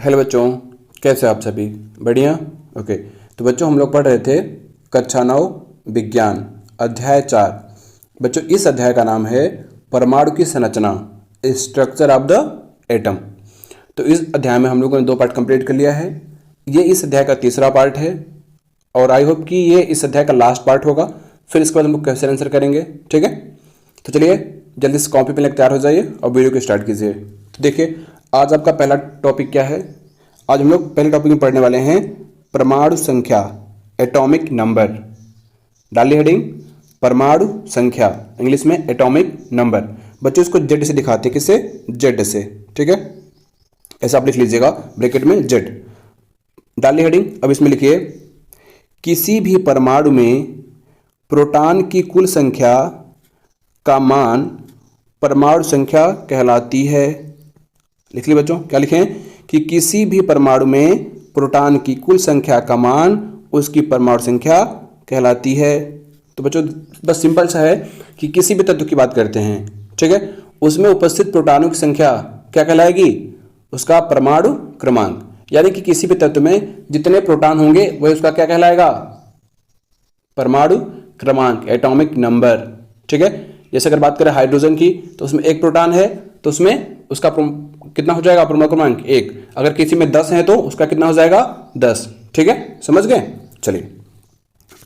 Hello बच्चों, कैसे आप सभी? बढ़िया। ओके, तो बच्चों हम लोग पढ़ रहे थे कक्षा 9 विज्ञान अध्याय 4। बच्चों इस अध्याय का नाम है परमाणु की संरचना, स्ट्रक्चर ऑफ द एटम। तो इस अध्याय में हम लोगों ने 2 पार्ट कंप्लीट कर लिया है। ये इस अध्याय का तीसरा पार्ट है और आई होप कि ये इस अध्याय का लास्ट पार्ट होगा। फिर इसके बाद हम लोग क्वेश्चन आंसर करेंगे, ठीक है? तो चलिए जल्दी से कॉपी पे लेकर तैयार हो जाइए और वीडियो को स्टार्ट कीजिए। तो देखिए आज आपका पहला टॉपिक क्या है। आज हम लोग पहले टॉपिक में पढ़ने वाले हैं परमाणु संख्या, एटॉमिक नंबर। डालिए हेडिंग परमाणु संख्या, इंग्लिश में एटॉमिक नंबर। बच्चों इसको जेड से दिखाते हैं, किससे? जेड से, ठीक है? ऐसा आप लिख लीजिएगा ब्रैकेट में जेड। डालिए हेडिंग। अब इसमें लिखिए किसी भी परमाणु में प्रोटॉन की कुल संख्या का मान परमाणु संख्या कहलाती है। लिख लिया बच्चों, क्या लिखें? कि किसी भी परमाणु में प्रोटॉन की कुल संख्या का मान उसकी परमाणु संख्या कहलाती है। तो बच्चों बस सिंपल सा है कि किसी भी तत्व की बात करते हैं, ठीक है, उसमें उपस्थित प्रोटॉनों की संख्या क्या कहलाएगी? उसका परमाणु क्रमांक। यानी कि किसी भी तत्व में जितने प्रोटॉन होंगे वह उसका क्या कहलाएगा? परमाणु क्रमांक, एटॉमिक नंबर, ठीक है? जैसे अगर बात करें हाइड्रोजन की तो उसमें 1 प्रोटॉन है तो उसमें उसका कितना हो जाएगा? परमाणु क्रमांक 1। अगर किसी में 10 है तो उसका कितना हो जाएगा? 10, ठीक है? समझ गए? चलिए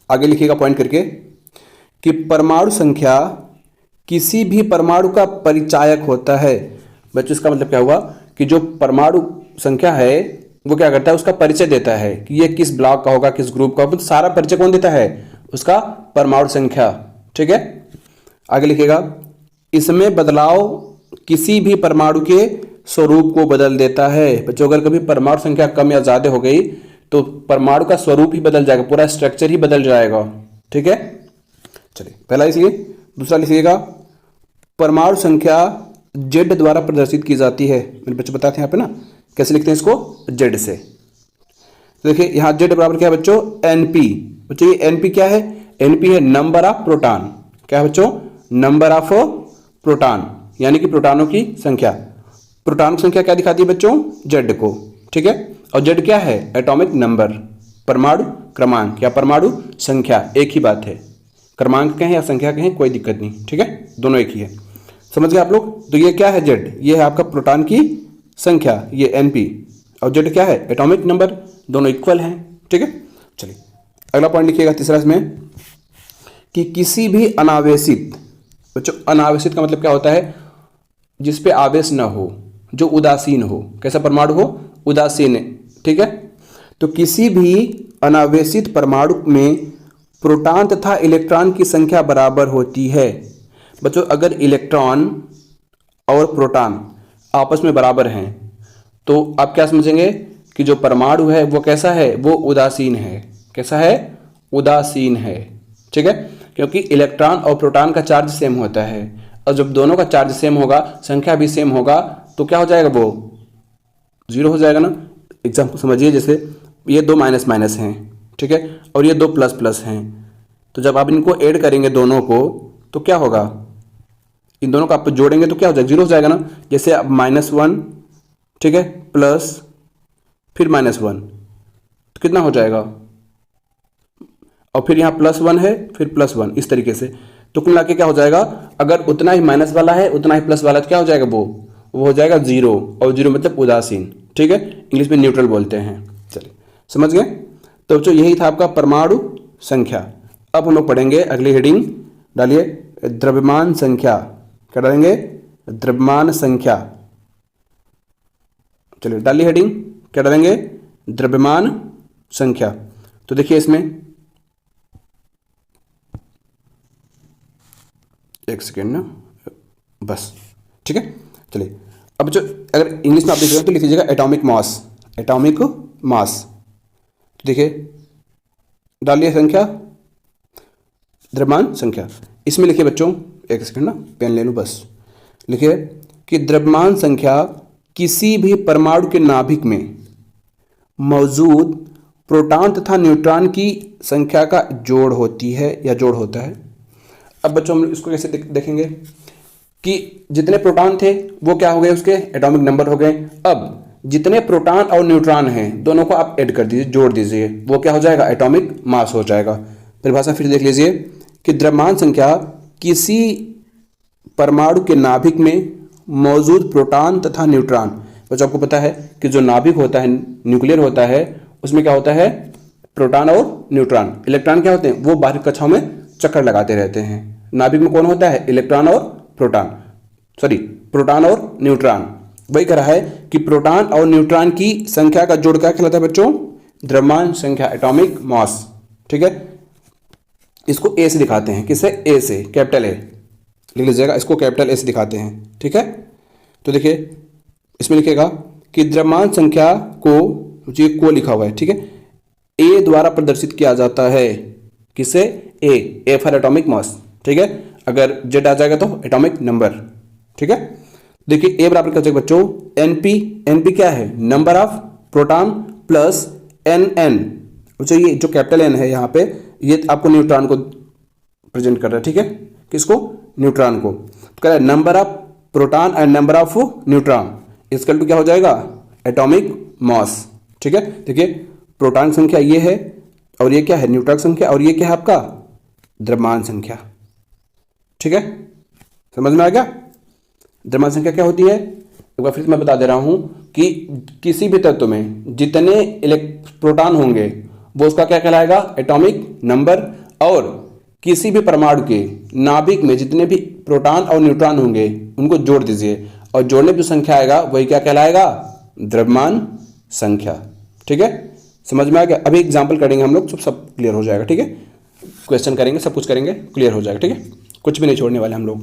आगे लिखिएगा पॉइंट करके कि परमाणु संख्या किसी भी परमाणु का परिचायक होता है। बच्चों इसका मतलब क्या हुआ कि जो परमाणु संख्या है वो क्या करता है? उसका परिचय देता है कि ये किस ब्लॉक का होगा, किस ग्रुप का होगा। तो सारा परिचय कौन देता है? उसका परमाणु संख्या, ठीक है? आगे लिखिएगा इसमें बदलाव किसी भी परमाणु के स्वरूप को बदल देता है। बच्चों अगर कभी परमाणु संख्या कम या ज्यादा हो गई तो परमाणु का स्वरूप ही बदल जाएगा, पूरा स्ट्रक्चर ही बदल जाएगा, ठीक है? चलिए पहला लिखिए। दूसरा लिखिएगा परमाणु संख्या जेड द्वारा प्रदर्शित की जाती है। मेरे बच्चे बताते हैं यहाँ पे ना कैसे लिखते हैं इसको? जेड से। तो देखिए यहाँ जेड बराबर क्या है बच्चों? एनपी। बच्चों ये एनपी क्या है? एनपी है नंबर ऑफ प्रोटॉन। क्या है बच्चों? नंबर ऑफ प्रोटॉन, यानी कि प्रोटॉनों की संख्या। प्रोटॉन की संख्या क्या दिखाती है बच्चों? जेड को, ठीक है? और जेड क्या है? एटॉमिक नंबर, परमाणु क्रमांक या परमाणु संख्या, एक ही बात है। क्रमांक कहें या संख्या कहें कोई दिक्कत नहीं, ठीक है? दोनों एक ही है। समझ गए आप लोग? तो ये क्या है? जेड, ये है आपका प्रोटॉन की संख्या, ये एनपी, और जेड क्या है? Atomic number. दोनों इक्वल हैं, ठीक है? चलिए अगला पॉइंट लिखिएगा तीसरा इसमें कि किसी भी अनावेशित। बच्चों अनावेशित का मतलब क्या होता है? जिस पे आवेश न हो, जो उदासीन हो। कैसा परमाणु हो? उदासीन, ठीक है? तो किसी भी अनावेशित परमाणु में प्रोटॉन तथा इलेक्ट्रॉन की संख्या बराबर होती है। बच्चों अगर इलेक्ट्रॉन और प्रोटॉन आपस में बराबर हैं तो आप क्या समझेंगे कि जो परमाणु है वो कैसा है? वो उदासीन है। कैसा है? उदासीन है, ठीक है? क्योंकि इलेक्ट्रॉन और प्रोटॉन का चार्ज सेम होता है, और जब दोनों का चार्ज सेम होगा, संख्या भी सेम होगा, तो क्या हो जाएगा? वो 0 हो जाएगा ना। एग्जाम्पल समझिए, जैसे ये 2 माइनस माइनस हैं, ठीक है, और ये 2 प्लस प्लस हैं। तो जब आप इनको ऐड करेंगे दोनों को तो क्या होगा? इन दोनों को आप जोड़ेंगे तो क्या हो जाएगा? 0 हो जाएगा ना। जैसे अब -1, ठीक है, प्लस फिर -1 तो कितना हो जाएगा? और फिर यहाँ +1 है, फिर +1, इस तरीके से। तो कुल मिला के क्या हो जाएगा? अगर उतना ही माइनस वाला है उतना ही प्लस वाला, तो क्या हो जाएगा? वो हो जाएगा 0, और 0 मतलब उदासीन, ठीक है? इंग्लिश में न्यूट्रल बोलते हैं। चलिए समझ गए? तो बच्चों यही था आपका परमाणु संख्या। अब हम लोग पढ़ेंगे अगली हेडिंग। डालिए द्रव्यमान संख्या। क्या डालेंगे? द्रव्यमान संख्या। चलिए डालिए हेडिंग, क्या डालेंगे? द्रव्यमान संख्या। तो देखिए इसमें एक सेकेंड ना, बस, ठीक है? चलिए अब जो अगर इंग्लिश में आप लिख रहे हो तो लिख लीजिएगा एटॉमिक मास। Atomic mass. तो देखिए डालिए संख्या, द्रव्यमान संख्या। इसमें लिखिए बच्चों, एक सेकेंड ना, पेन ले लूँ बस। लिखिए कि द्रव्यमान संख्या किसी भी परमाणु के नाभिक में मौजूद प्रोटॉन तथा न्यूट्रॉन की संख्या का जोड़ होती है या जोड़ होता है। अब बच्चों हम इसको कैसे देखेंगे कि जितने प्रोटॉन थे वो क्या हो गए? उसके एटॉमिक नंबर हो गए। अब जितने प्रोटॉन और न्यूट्रॉन हैं दोनों को आप ऐड कर दीजिए, जोड़ दीजिए, वो क्या हो जाएगा, एटॉमिक मास हो जाएगा। परिभाषा फिर देख लीजिए कि द्रव्यमान संख्या किसी परमाणु के नाभिक में मौजूद प्रोटॉन तथा न्यूट्रॉन। बच्चों आपको पता है कि जो नाभिक होता है, न्यूक्लियर होता है, उसमें क्या होता है, प्रोटॉन और न्यूट्रॉन। इलेक्ट्रॉन क्या होते हैं, वो बाहरी कक्षाओं में चक्कर लगाते रहते हैं। नाभिक में कौन होता है, इलेक्ट्रॉन और प्रोटॉन, प्रोटॉन और न्यूट्रॉन। वही कह रहा है कि प्रोटॉन और न्यूट्रॉन की संख्या का जोड़ क्या कहलाता है बच्चों, द्रव्यमान संख्या, एटॉमिक मास। ठीक है, इसको ए से दिखाते हैं, किससे, ए से, कैपिटल ए लिख लीजिएगा, इसको कैपिटल ए से दिखाते हैं। ठीक है, तो देखिए इसमें लिखेगा कि द्रव्यमान संख्या को, जो को लिखा हुआ है, ठीक है, ए द्वारा प्रदर्शित किया जाता है, किससे, ए फॉर एटॉमिक मास। ठीक है, अगर जेड आ जाएगा तो एटॉमिक नंबर। ठीक है, देखिए ए बराबर क्या हो जाएगा बच्चों, एनपी क्या है, number of proton plus N. बच्चों ये जो कैपिटल एन है यहाँ पे, ये आपको न्यूट्रॉन को प्रेजेंट कर रहा है। ठीक है, किसको, न्यूट्रॉन को। तो कह रहा है number of proton and number of neutron equal to क्या हो जाएगा, एटॉमिक मास। ठीक है, देखिए प्रोटॉन संख्या ये है और ये क्या है, न्यूट्रॉन संख्या, और ये क्या है आपका, द्रव्यमान संख्या। ठीक है, समझ में आ गया। द्रव्यमान संख्या क्या होती है, एक बार फिर मैं बता दे रहा हूं कि किसी भी तत्व में जितने प्रोटॉन होंगे वो उसका क्या कहलाएगा, एटॉमिक नंबर। और किसी भी परमाणु के नाभिक में जितने भी प्रोटॉन और न्यूट्रॉन होंगे उनको जोड़ दीजिए, और जोड़ने की जो संख्या आएगा वही क्या कहलाएगा, द्रव्यमान संख्या। ठीक है, समझ में आ गया। अभी एग्जाम्पल करेंगे हम लोग, सब क्लियर हो जाएगा। ठीक है, क्वेश्चन करेंगे, सब कुछ करेंगे, क्लियर हो जाएगा। ठीक है, कुछ भी नहीं छोड़ने वाले हम लोग।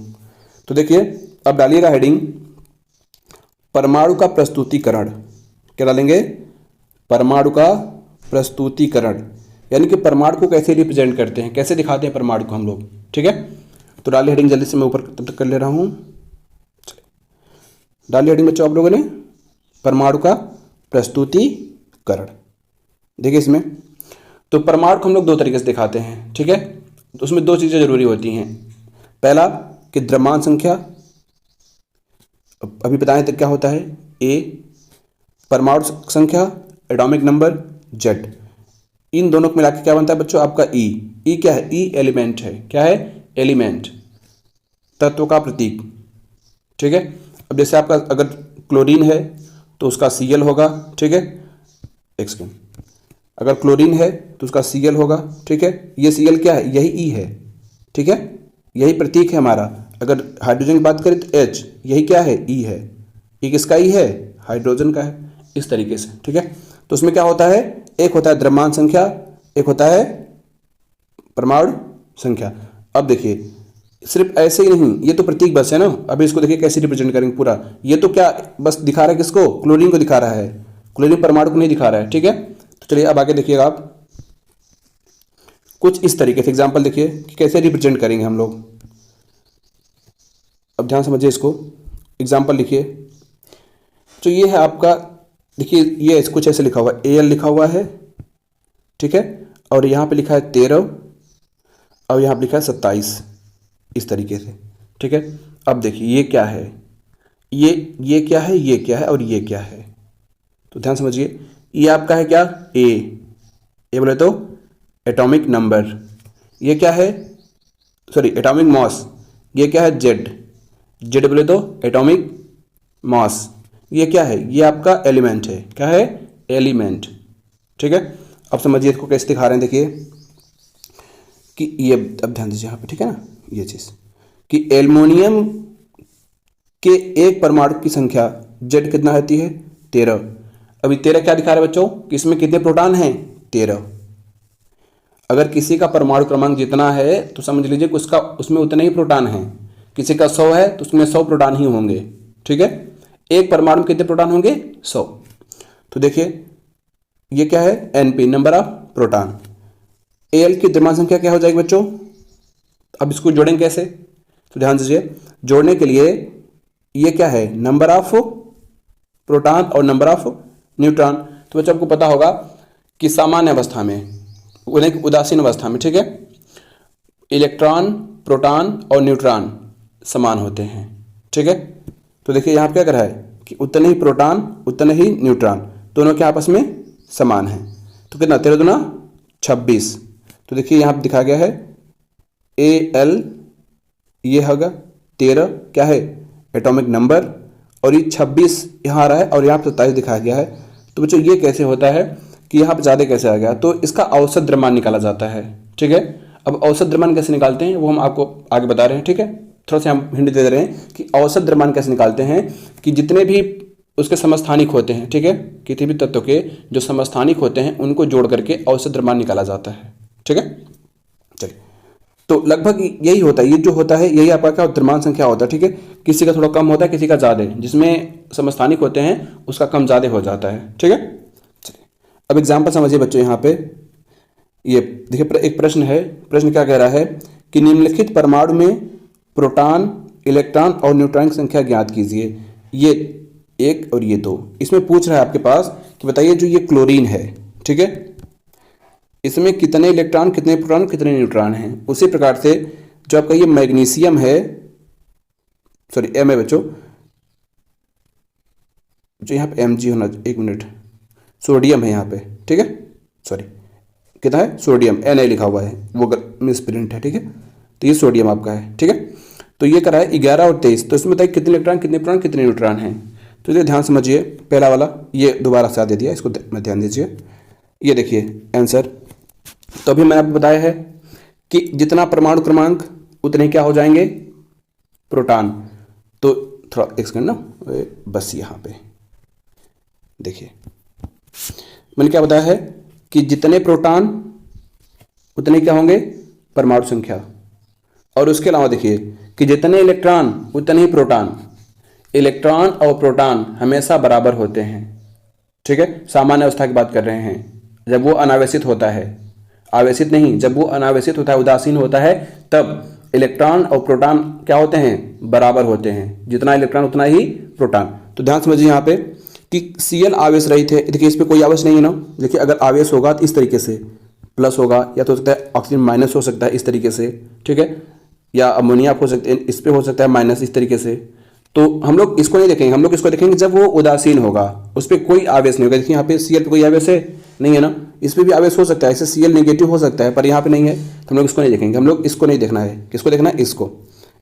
तो देखिए अब डालिएगा हेडिंग, परमाणु का प्रस्तुतिकरण। क्या डालेंगे, परमाणु का प्रस्तुतिकरण, यानी कि परमाणु को कैसे रिप्रेजेंट करते हैं, कैसे दिखाते हैं परमाणु को हम लोग। ठीक है, तो डालिए हेडिंग जल्दी से, मैं ऊपर तब तक कर ले रहा हूं। डालिए हेडिंग बच्चों आप लोगों ने, परमाणु का प्रस्तुतिकरण। देखिए इसमें तो परमाणु को हम लोग दो तरीके से दिखाते हैं। ठीक है, तो उसमें दो चीज़ें जरूरी होती हैं। पहला कि द्रव्यमान संख्या, अभी बताएं तो क्या होता है, ए, परमाणु संख्या, एटॉमिक नंबर, जेड। इन दोनों को मिलाकर क्या बनता है बच्चों, आपका ई क्या है, ई एलिमेंट है। क्या है, एलिमेंट, तत्व का प्रतीक। ठीक है, अब जैसे आपका अगर क्लोरीन है तो उसका Cl होगा। ठीक है, एक सेकेंड, अगर क्लोरीन है तो उसका Cl होगा। ठीक है, ये Cl क्या है, यही ई है। ठीक है, यही प्रतीक है हमारा। अगर हाइड्रोजन की बात करें तो H, यही क्या है, ई है। ये किसका ई है, हाइड्रोजन का है। इस तरीके से। ठीक है, तो उसमें क्या होता है, एक होता है द्रव्यमान संख्या, एक होता है परमाणु संख्या। अब देखिए सिर्फ ऐसे ही नहीं, ये तो प्रतीक बस है ना। अभी इसको देखिए कैसे रिप्रेजेंट करेंगे पूरा। ये तो क्या बस दिखा रहा है, किसको, क्लोरीन को दिखा रहा है, क्लोरीन परमाणु को नहीं दिखा रहा है। ठीक है, तो चलिए अब आगे देखिएगा आप, कुछ इस तरीके से एग्जाम्पल देखिए कि कैसे रिप्रेजेंट करेंगे हम लोग। अब ध्यान समझिए इसको, एग्जाम्पल लिखिए। तो ये है आपका, देखिए ये कुछ ऐसे लिखा हुआ है, Al लिखा हुआ है। ठीक है, और यहाँ पे लिखा है 13 और यहाँ पे लिखा है 27, इस तरीके से। ठीक है, अब देखिए ये क्या है, ये क्या है, ये क्या है और ये क्या है। तो ध्यान समझिए, ये आपका है क्या, ए बोले तो एटॉमिक नंबर। ये क्या है, सॉरी एटॉमिक मास। ये क्या है, जेड बोले तो एटॉमिक मास। ये क्या है, ये आपका एलिमेंट है। क्या है, एलिमेंट। ठीक है, अब समझिए इसको कैसे दिखा रहे हैं। देखिए कि ये, अब ध्यान दीजिए यहाँ पे, ठीक है ना, ये चीज़ कि एल्युमिनियम के एक परमाणु की संख्या जेड कितना होती है, 13। अभी 13 क्या दिखा रहा है बच्चों, कि इसमें कितने प्रोटॉन हैं, 13। अगर किसी का परमाणु क्रमांक जितना है तो समझ लीजिए कि उसका उसमें उतने ही प्रोटॉन हैं। किसी का 100 है तो उसमें 100 प्रोटॉन ही होंगे। ठीक है, एक परमाणु में कितने प्रोटॉन होंगे, 100। तो देखिए ये क्या है, Np, number of proton. Al की द्रव्यमान संख्या क्या हो जाएगी बच्चों। अब इसको जोड़ेंगे कैसे, तो ध्यान दीजिए, जोड़ने के लिए ये क्या है, नंबर ऑफ प्रोटॉन और नंबर ऑफ न्यूट्रॉन। तो बच्चों आपको पता होगा कि सामान्य अवस्था में, उदासीन अवस्था में, ठीक है, इलेक्ट्रॉन, प्रोटॉन और न्यूट्रॉन समान होते हैं। ठीक है, तो देखिए यहाँ पे क्या कर रहा है, कि उतने ही प्रोटॉन उतने ही न्यूट्रॉन दोनों के आपस में समान हैं। तो कितना 13 दूना 26। तो देखिए यहाँ दिखा गया है Al, ये होगा 13 क्या है एटॉमिक नंबर, और ये 26 यहाँ आ रहा है और यहाँ पर 27 दिखाया गया है। तो बच्चों ये कैसे होता है कि यहाँ पर ज़्यादा कैसे आ गया, तो इसका औसत द्रव्यमान निकाला जाता है। ठीक है, अब औसत द्रव्यमान कैसे निकालते हैं वो हम आपको आगे बता रहे हैं। ठीक है, थोड़ा सा हम हिंट दे रहे हैं कि औसत द्रव्यमान कैसे निकालते हैं, कि जितने भी उसके समस्थानिक होते हैं, ठीक है, किसी भी तत्व के जो समस्थानिक होते हैं उनको जोड़ करके औसत द्रव्यमान निकाला जाता है। ठीक है, चलिए, तो लगभग यही होता है, ये जो होता है यही आपका क्या द्रव्यमान संख्या होता है। ठीक है, किसी का थोड़ा कम होता है, किसी का ज़्यादा, जिसमें समस्थानिक होते हैं उसका कम ज़्यादा हो जाता है। ठीक है, चलिए अब एग्जाम्पल समझिए बच्चों। यहाँ पे ये देखिए एक प्रश्न है, प्रश्न क्या कह रहा है कि निम्नलिखित परमाणु में प्रोटॉन, इलेक्ट्रॉन और न्यूट्रॉन की संख्या ज्ञात कीजिए। ये 1 और ये 2, इसमें पूछ रहा है आपके पास कि बताइए जो ये क्लोरीन है, ठीक है, इसमें कितने इलेक्ट्रॉन, कितने प्रोटॉन, कितने न्यूट्रॉन हैं। उसी प्रकार से जो आपका ये मैग्नीशियम है, सॉरी एम है बच्चों, जो यहाँ पे Mg होना, एक मिनट, सोडियम है यहाँ पे, ठीक है, सॉरी कितना है सोडियम, Na लिखा हुआ है, वो मिस प्रिंट है। ठीक है, तो ये सोडियम आपका है। ठीक है, तो ये करा है 11 और 23, तो इसमें बताइए कितने इलेक्ट्रॉन, कितने प्रोटॉन, कितने न्यूट्रॉन हैं। तो ये ध्यान समझिए, पहला वाला ये दोबारा से दे दिया, इसको में ध्यान दीजिए। ये देखिए आंसर, तो अभी मैंने आपको बताया है कि जितना परमाणु क्रमांक उतने क्या हो जाएंगे प्रोटॉन। तो थोड़ा एक सेकंड ना, बस यहाँ पे देखिए मैंने क्या बताया है कि जितने प्रोटॉन उतने क्या होंगे परमाणु संख्या, और उसके अलावा देखिए कि जितने इलेक्ट्रॉन उतने ही प्रोटॉन। इलेक्ट्रॉन और प्रोटॉन हमेशा बराबर होते हैं। ठीक है, सामान्य अवस्था की बात कर रहे हैं, जब वो अनावेशित होता है, आवेशित नहीं, जब वो अनावेशित होता है, उदासीन होता है, तब इलेक्ट्रॉन और प्रोटॉन क्या होते हैं बराबर होते हैं, जितना इलेक्ट्रॉन उतना ही प्रोटॉन। तो ध्यान समझिए यहाँ पे कि Cl आवेश रहित है, देखिए इस पर कोई आवेश नहीं है ना। देखिए अगर आवेश होगा तो इस तरीके से प्लस होगा, या तो हो सकता है ऑक्सीजन माइनस हो सकता है इस तरीके से, ठीक है, या अमोनिया हो सकते हैं, इस पर हो सकता है माइनस इस तरीके से। तो हम लोग इसको नहीं देखेंगे, हम लोग इसको देखेंगे जब वो उदासीन होगा, उस पर कोई आवेश नहीं होगा। देखिए यहाँ पे Cl पे कोई आवेश है नहीं है ना, इस पर भी आवेश हो सकता है, इससे Cl नेगेटिव हो सकता है, पर यहाँ पे नहीं है, तो हम लोग इसको नहीं देखेंगे। हम लोग इसको नहीं देखना है, किसको देखना है, इसको।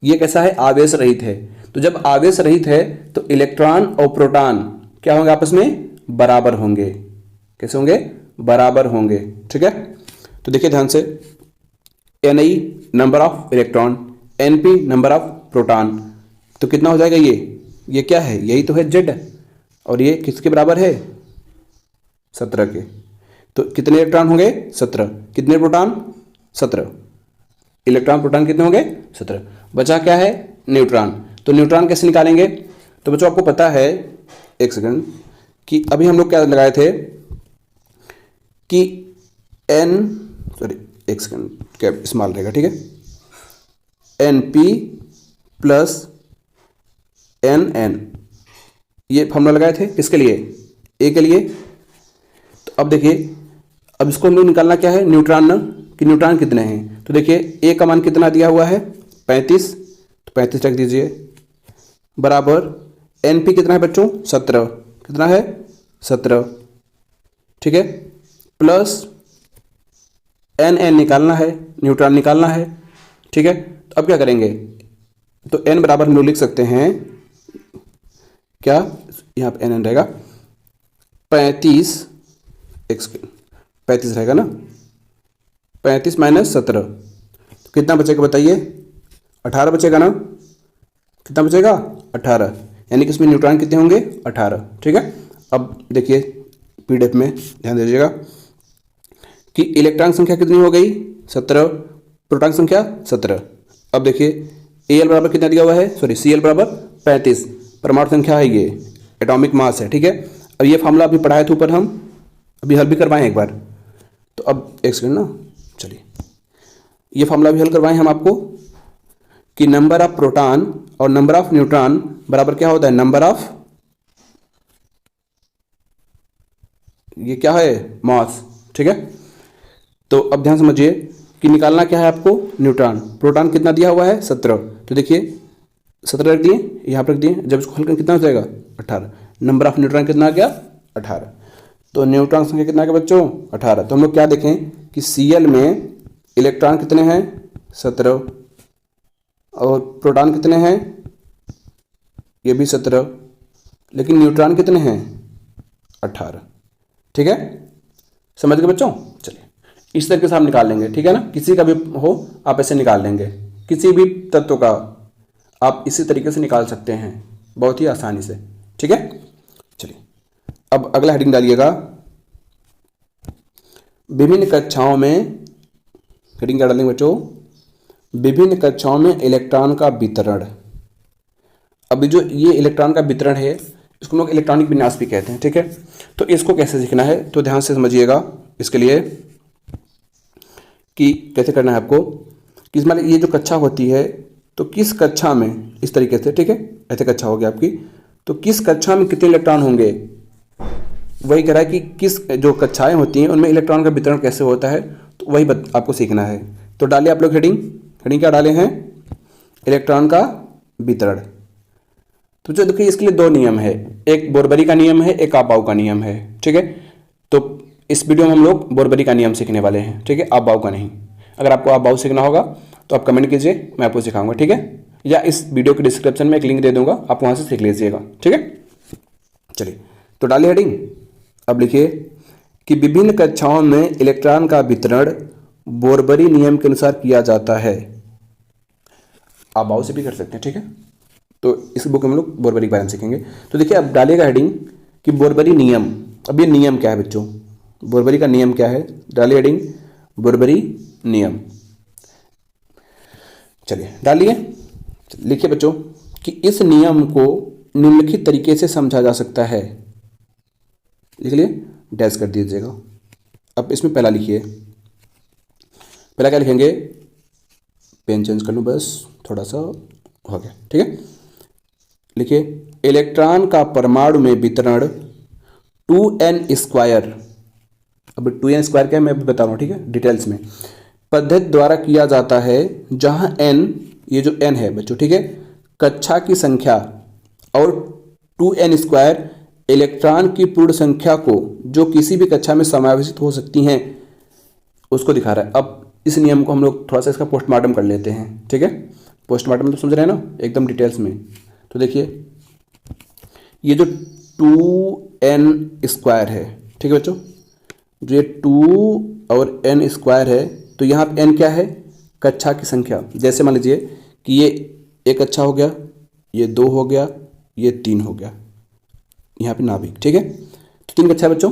ये कैसा है, आवेश रहित है। तो जब आवेश रहित है तो इलेक्ट्रॉन और प्रोटॉन क्या होंगे आपस में बराबर होंगे। कैसे होंगे, बराबर होंगे। ठीक है, तो देखिए ध्यान से, Na number of electron, Np number of proton, तो कितना हो जाएगा ये क्या है, यही तो है Z, और ये किसके बराबर है 17 के। तो कितने इलेक्ट्रॉन होंगे 17, कितने प्रोटॉन 17, इलेक्ट्रॉन प्रोटॉन कितने होंगे 17। बचा क्या है न्यूट्रॉन। तो न्यूट्रॉन कैसे निकालेंगे, तो बच्चों आपको पता है, एक सेकंड, कि अभी हम लोग क्या लगाए थे कि एक सेकंड, क्या स्मॉल रहेगा, ठीक है, Np प्लस Nn, ये फॉर्मूला लगाए थे किसके लिए, ए के लिए। तो अब देखिए, अब इसको हम लोग निकालना क्या है न्यूट्रॉन ना, कि न्यूट्रॉन कितने हैं। तो देखिए ए का मान कितना दिया हुआ है 35, तो 35 रख दीजिए, बराबर Np कितना है बच्चों 17, कितना है 17, ठीक है, प्लस Nn निकालना है, न्यूट्रॉन निकालना है। ठीक है, तो अब क्या करेंगे, तो n बराबर हम लोग लिख सकते हैं क्या, यहाँ पे Nn रहेगा 35, 35 रहेगा ना, 35 माइनस 17, तो कितना बचेगा बताइए, 18 बचेगा ना, कितना बचेगा 18, यानी कि इसमें न्यूट्रॉन कितने होंगे 18। ठीक है, अब देखिए पीडीएफ में ध्यान दीजिएगा कि इलेक्ट्रॉन संख्या कितनी हो गई 17, प्रोटॉन संख्या 17। अब देखिए Al बराबर कितना दिया हुआ है, सॉरी Cl बराबर 35, परमाणु संख्या है, ये एटॉमिक मास है। ठीक है, अब ये फार्मूला अभी पढ़ाए थे ऊपर, हम अभी हल भी करवाएं एक बार। तो अब एक सेकंड ना, चलिए ये फार्मूला भी हल करवाएं हम आपको कि नंबर ऑफ प्रोटॉन और नंबर ऑफ न्यूट्रॉन बराबर क्या होता है, नंबर ऑफ, ये क्या है मास। ठीक है, तो अब ध्यान समझिए कि निकालना क्या है आपको न्यूट्रॉन, प्रोटॉन कितना दिया हुआ है 17। तो देखिए 17 रख दिए, यहाँ पर रख दिए, जब इसको हल करें कितना हो जाएगा 18। नंबर ऑफ न्यूट्रॉन कितना आ गया 18। तो न्यूट्रॉन संख्या कितना आ गया बच्चों 18। तो हम लोग क्या देखें कि Cl में इलेक्ट्रॉन कितने हैं 17 और प्रोटॉन कितने हैं ये भी 17, लेकिन न्यूट्रॉन कितने हैं 18। ठीक है, समझ गए बच्चों। चलिए इस तरीके से आप निकाल लेंगे, ठीक है ना, किसी का भी हो आप ऐसे निकाल लेंगे, किसी भी तत्व का आप इसी तरीके से निकाल सकते हैं बहुत ही आसानी से। ठीक है, चलिए अब अगला हेडिंग डालिएगा, विभिन्न कक्षाओं में, हेडिंग क्या डालेंगे बच्चों, विभिन्न कक्षाओं में इलेक्ट्रॉन का वितरण। अभी जो ये इलेक्ट्रॉन का वितरण है इसको लोग इलेक्ट्रॉनिक विन्यास भी कहते हैं। ठीक है, तो इसको कैसे सीखना है तो ध्यान से समझिएगा इसके लिए कि कैसे करना है आपको, कि मान लीजिए ये जो कक्षा होती है तो किस कक्षा में, इस तरीके से, ठीक है, ऐसे कक्षा हो गया आपकी, तो किस कक्षा में कितने इलेक्ट्रॉन होंगे, वही कह रहा है कि किस जो कक्षाएं होती हैं उनमें इलेक्ट्रॉन का वितरण कैसे होता है, तो वही आपको सीखना है। तो डालिए आप लोग हेडिंग क्या डाले हैं, इलेक्ट्रॉन का वितरण। तो जो देखिए इसके लिए दो नियम है, एक बोरबरी का नियम है, एक आबाउ का नियम है। ठीक है, तो इस वीडियो में हम लोग बोरबरी का नियम सीखने वाले हैं, ठीक है, आबाउ का नहीं। अगर आपको आबाउ सीखना होगा तो आप कमेंट कीजिए, मैं आपको सिखाऊंगा। ठीक है, या इस वीडियो के डिस्क्रिप्शन में एक लिंक दे दूंगा, आप वहां से सीख लीजिएगा। ठीक है, चलिए तो डालिए हेडिंग। अब लिखिए कि विभिन्न कक्षाओं में इलेक्ट्रॉन का वितरण बोरबरी नियम के अनुसार किया जाता है। आबाउ से भी कर सकते हैं। ठीक है, तो इस बुक में हम लोग बोरबरी के बारे में सीखेंगे। तो देखिए अब डालिएगा हेडिंग कि बोरबरी नियम। अब ये नियम क्या है बच्चों, बोरबरी का नियम क्या है, डालिए हेडिंग बोरबरी नियम। चलिए डालिए, लिखिए बच्चों कि इस नियम को निम्नलिखित तरीके से समझा जा सकता है। लिख लिए, डैश कर दीजिएगा। अब इसमें पहला लिखिए, पहला क्या लिखेंगे, पेन चेंज कर लूँ बस, थोड़ा सा हो गया। ठीक है, लिखिए इलेक्ट्रॉन का परमाणु में वितरण 2n²। अब 2n² क्या है मैं अभी बता रहा हूँ, ठीक है, डिटेल्स में, पद्धति द्वारा किया जाता है जहां n, ये जो n है बच्चों, ठीक है, कक्षा की संख्या और 2n² इलेक्ट्रॉन की पूर्ण संख्या को जो किसी भी कक्षा में समावेशित हो सकती हैं उसको दिखा रहा है। अब इस नियम को हम लोग थोड़ा सा इसका पोस्टमार्टम कर लेते हैं। ठीक है, पोस्टमार्टम तो समझ रहे हैं ना एकदम डिटेल्स में। तो देखिए ये जो 2n² है, ठीक है बच्चों, जो ये 2 और n² है, तो यहाँ पे n क्या है, कक्षा की संख्या। जैसे मान लीजिए कि ये एक कक्षा हो गया, ये 2 हो गया, ये 3 हो गया, यहाँ पे नाभिक। ठीक है, तो 3 कक्षा बच्चों,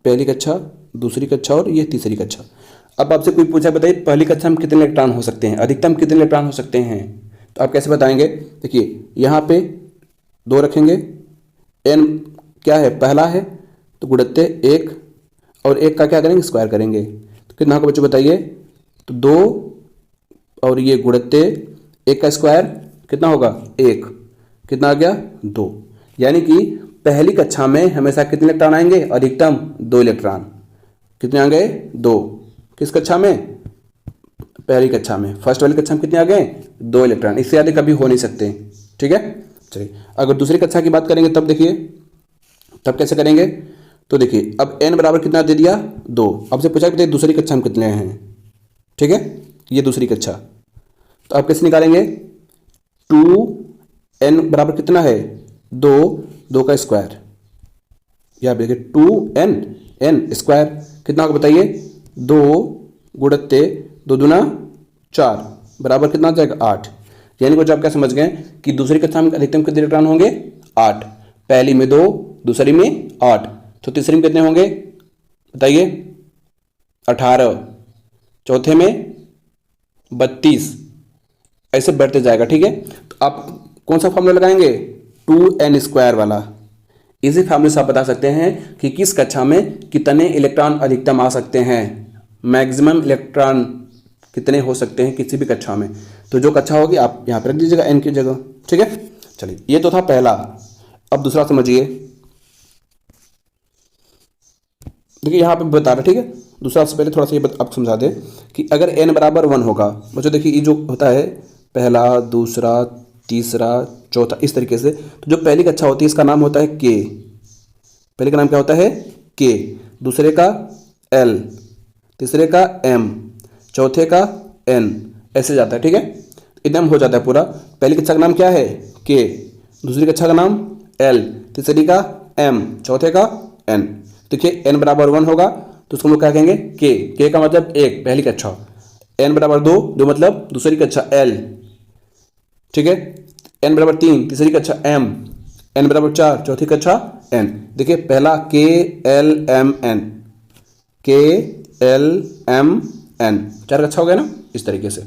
पहली कक्षा, दूसरी कक्षा और ये तीसरी कक्षा। अब आपसे कोई पूछा बताइए पहली कक्षा में कितने इलेक्ट्रॉन हो सकते हैं, अधिकतम कितने इलेक्ट्रॉन हो सकते हैं, तो आप कैसे बताएंगे। देखिए यहाँ पे 2 रखेंगे, n क्या है, पहला है, तो गुणित्ते 1 और 1 का क्या करेंगे, स्क्वायर करेंगे, तो कितना होगा बच्चों बताइए, तो 2 और ये गुणित्ते 1 का स्क्वायर कितना होगा 1, कितना आ गया 2। यानी कि पहली कक्षा में हमेशा कितने इलेक्ट्रॉन आएंगे, अधिकतम 2 इलेक्ट्रॉन। कितने आ गए 2, किस कक्षा में, पहली कक्षा में। फर्स्ट वाली कक्षा में कितने आ गए 2 इलेक्ट्रॉन, इससे ज़्यादा कभी हो नहीं सकते। ठीक है, चलिए अगर दूसरी कक्षा की बात करेंगे तब देखिए, तब कैसे करेंगे, तो देखिए अब n बराबर कितना दे दिया 2। अब से पूछा कि दूसरी कक्षा में कितने हैं, ठीक है, ये दूसरी कक्षा, तो आप कैसे निकालेंगे, 2n बराबर कितना है 2, 2 का स्क्वायर, यहाँ पे देखिए 2n² कितना होगा बताइए, 2 गुणित्ते 2 दूना 4 बराबर कितना आ जाएगा 8। यानी कुछ आप क्या समझ गए कि दूसरी कक्षा में अधिकतम कितने इलेक्ट्रॉन होंगे 8, पहली में 2, दूसरी में 8, तो तीसरी में कितने होंगे बताइए 18, चौथे में 32, ऐसे बढ़ते जाएगा। ठीक है, तो आप कौन सा फॉर्मूला लगाएंगे 2n² वाला। इसी फॉर्मूले से आप बता सकते हैं कि किस कक्षा में कितने इलेक्ट्रॉन अधिकतम आ सकते हैं, मैक्सिमम इलेक्ट्रॉन कितने हो सकते हैं किसी भी कक्षा में। तो जो कक्षा होगी आप यहाँ पर रख दीजिएगा n की जगह। ठीक है, चलिए ये तो था पहला। अब दूसरा समझिए, देखिए यहाँ पे बता रहा, ठीक है, दूसरा से पहले थोड़ा सा ये आपको समझा दें कि अगर n बराबर 1 होगा बच्चों, देखिए ये जो होता है पहला, दूसरा, तीसरा, चौथा, इस तरीके से। तो जो पहली कक्षा होती है इसका नाम होता है के, पहले का नाम क्या होता है के, दूसरे का एल, तीसरे का एम, चौथे का एन, ऐसे जाता है। ठीक है, एकदम हो जाता है पूरा। पहली कक्षा का नाम क्या है के, दूसरी कक्षा का नाम एल, तीसरी का एम, चौथे का एन। देखिए एन बराबर 1 होगा तो उसको हम लोग क्या कहेंगे के का मतलब एक, पहली कक्षा। एन बराबर 2, जो मतलब दूसरी कक्षा एल। ठीक है, एन बराबर 3, तीसरी कक्षा एम, एन बराबर 4, चौथी कक्षा एन। देखिए पहला के एल एम एन, के एल एम एन, 4 कक्षा हो गया ना, इस तरीके से।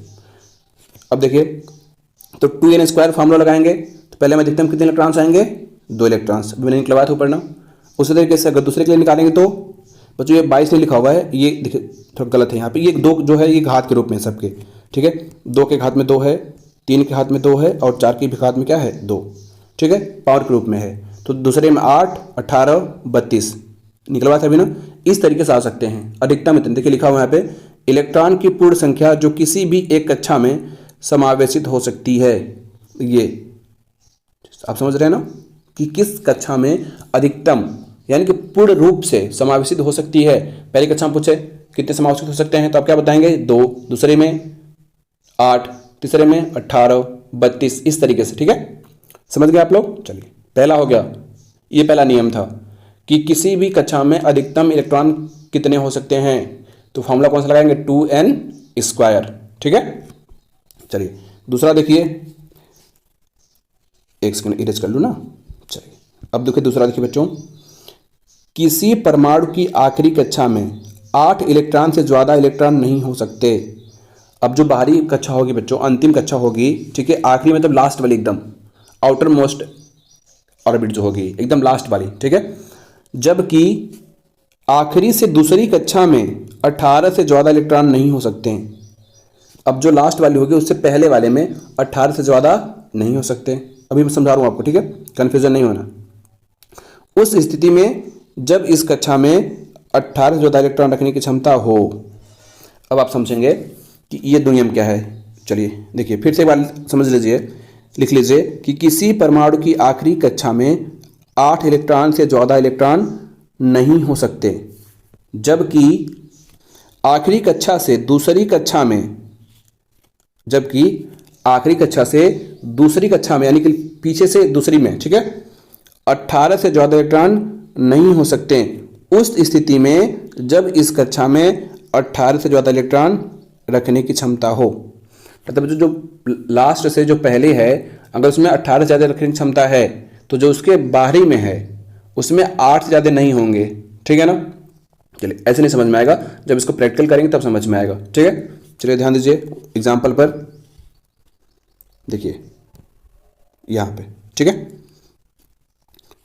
अब देखिए तो 2n² फार्मूला लगाएंगे तो पहले मैं देखता हूँ कितने इलेक्ट्रॉन्स आएंगे, 2 इलेक्ट्रॉन्स। मैंने निकलवाया था ऊपर ना। उसी तरीके से अगर दूसरे के लिए निकालेंगे तो बच्चों ये 22 नहीं लिखा हुआ है, ये देखिए थोड़ा गलत है यहाँ पे। ये 2 जो है ये घात के रूप में सबके। ठीक है, 2 के घात में 2 है, 3 के हाथ में 2 है और 4 के भी हाथ में क्या है 2। ठीक है, पावर के रूप में है। तो दूसरे में 8, 18, 32 निकलवा था अभी ना। इस तरीके से आ सकते हैं। अधिकतम इतने, देखिए लिखा हुआ है यहाँ पे, इलेक्ट्रॉन की पूर्ण संख्या जो किसी भी एक कक्षा में समावेशित हो सकती है। ये आप समझ रहे हैं ना कि किस कक्षा में अधिकतम यानी कि पूर्ण रूप से समावेशित हो सकती है। पहली कक्षा में पूछे कितने समावेशित हो सकते हैं तो आप क्या बताएंगे 2, दूसरे में 8, तीसरे में 18, 32, इस तरीके से। ठीक है, समझ गए आप लोग। चलिए पहला हो गया, ये पहला नियम था कि किसी भी कक्षा में अधिकतम इलेक्ट्रॉन कितने हो सकते हैं। तो फॉर्मूला कौन सा लगाएंगे 2n²। ठीक है, चलिए दूसरा देखिए, एक सेकंड इरेज कर लूँ ना। चलिए अब देखिए दूसरा, देखिए बच्चों, किसी परमाणु की आखिरी कक्षा में 8 इलेक्ट्रॉन से ज़्यादा इलेक्ट्रॉन नहीं हो सकते। अब जो बाहरी कक्षा होगी बच्चों, अंतिम कक्षा होगी, ठीक है, आखिरी मतलब लास्ट वाली, एकदम आउटर मोस्ट ऑर्बिट जो होगी, एकदम लास्ट वाली। ठीक है, जबकि आखिरी से दूसरी कक्षा में 18 से ज़्यादा इलेक्ट्रॉन नहीं हो सकते हैं। अब जो लास्ट वाली होगी उससे पहले वाले में 18 से ज़्यादा नहीं हो सकते। अभी मैं समझा रहा हूँ आपको, ठीक है, कन्फ्यूजन नहीं होना। उस स्थिति में जब इस कक्षा में 18 से ज़्यादा इलेक्ट्रॉन रखने की क्षमता हो, अब आप समझेंगे कि ये दो नियम क्या है। चलिए देखिए फिर से एक बार समझ लीजिए, लिख लीजिए कि किसी परमाणु की आखिरी कक्षा में 8 इलेक्ट्रॉन से ज़्यादा इलेक्ट्रॉन नहीं हो सकते, जबकि आखिरी कक्षा से दूसरी कक्षा में, जबकि आखिरी कक्षा से दूसरी कक्षा में यानी कि पीछे से दूसरी में, ठीक है, 18 से ज़्यादा इलेक्ट्रॉन नहीं हो सकते। उस स्थिति में जब इस कक्षा में 18 से ज़्यादा इलेक्ट्रॉन रखने की क्षमता हो, मतलब जो लास्ट से जो पहले है अगर उसमें 18 से ज़्यादा रखने की क्षमता है तो जो उसके बाहरी में है उसमें 8 से ज़्यादा नहीं होंगे। ठीक है ना। चलिए ऐसे नहीं समझ में आएगा, जब इसको प्रैक्टिकल करेंगे तब समझ में आएगा। ठीक है, चलिए ध्यान दीजिए एग्जाम्पल पर, देखिए यहाँ पे, ठीक है,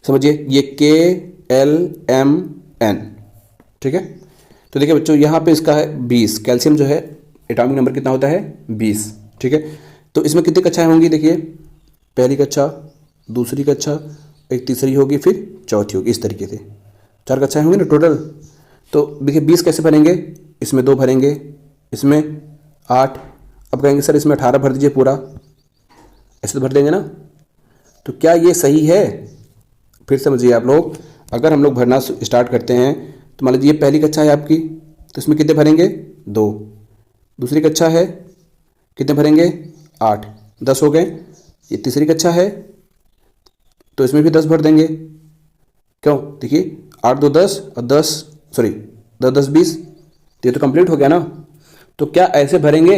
समझिए ये KLMN, ठीक है। तो देखिए बच्चों यहाँ पे इसका है 20, कैल्शियम जो है एटॉमिक नंबर कितना होता है 20, ठीक है। तो इसमें कितनी कक्षाएं होंगी, देखिए पहली कक्षा, दूसरी कक्षा, एक तीसरी होगी, फिर चौथी होगी, इस तरीके से 4 कक्षाएं होंगी ना टोटल। तो देखिए 20 कैसे भरेंगे, इसमें 2 भरेंगे, इसमें 8, अब कहेंगे सर इसमें 18 भर दीजिए पूरा, ऐसे तो भर देंगे ना। तो क्या ये सही है, फिर समझिए आप लोग, अगर हम लोग भरना स्टार्ट करते हैं तो मान लीजिए ये पहली कक्षा है आपकी, तो इसमें कितने भरेंगे 2, दूसरी कक्षा है कितने भरेंगे 8, 10 हो गए। ये तीसरी कक्षा है तो इसमें भी 10 भर देंगे, क्यों, देखिए 8 2 10 और 10 सॉरी 10 10 20, ये तो कंप्लीट हो गया ना। तो क्या ऐसे भरेंगे,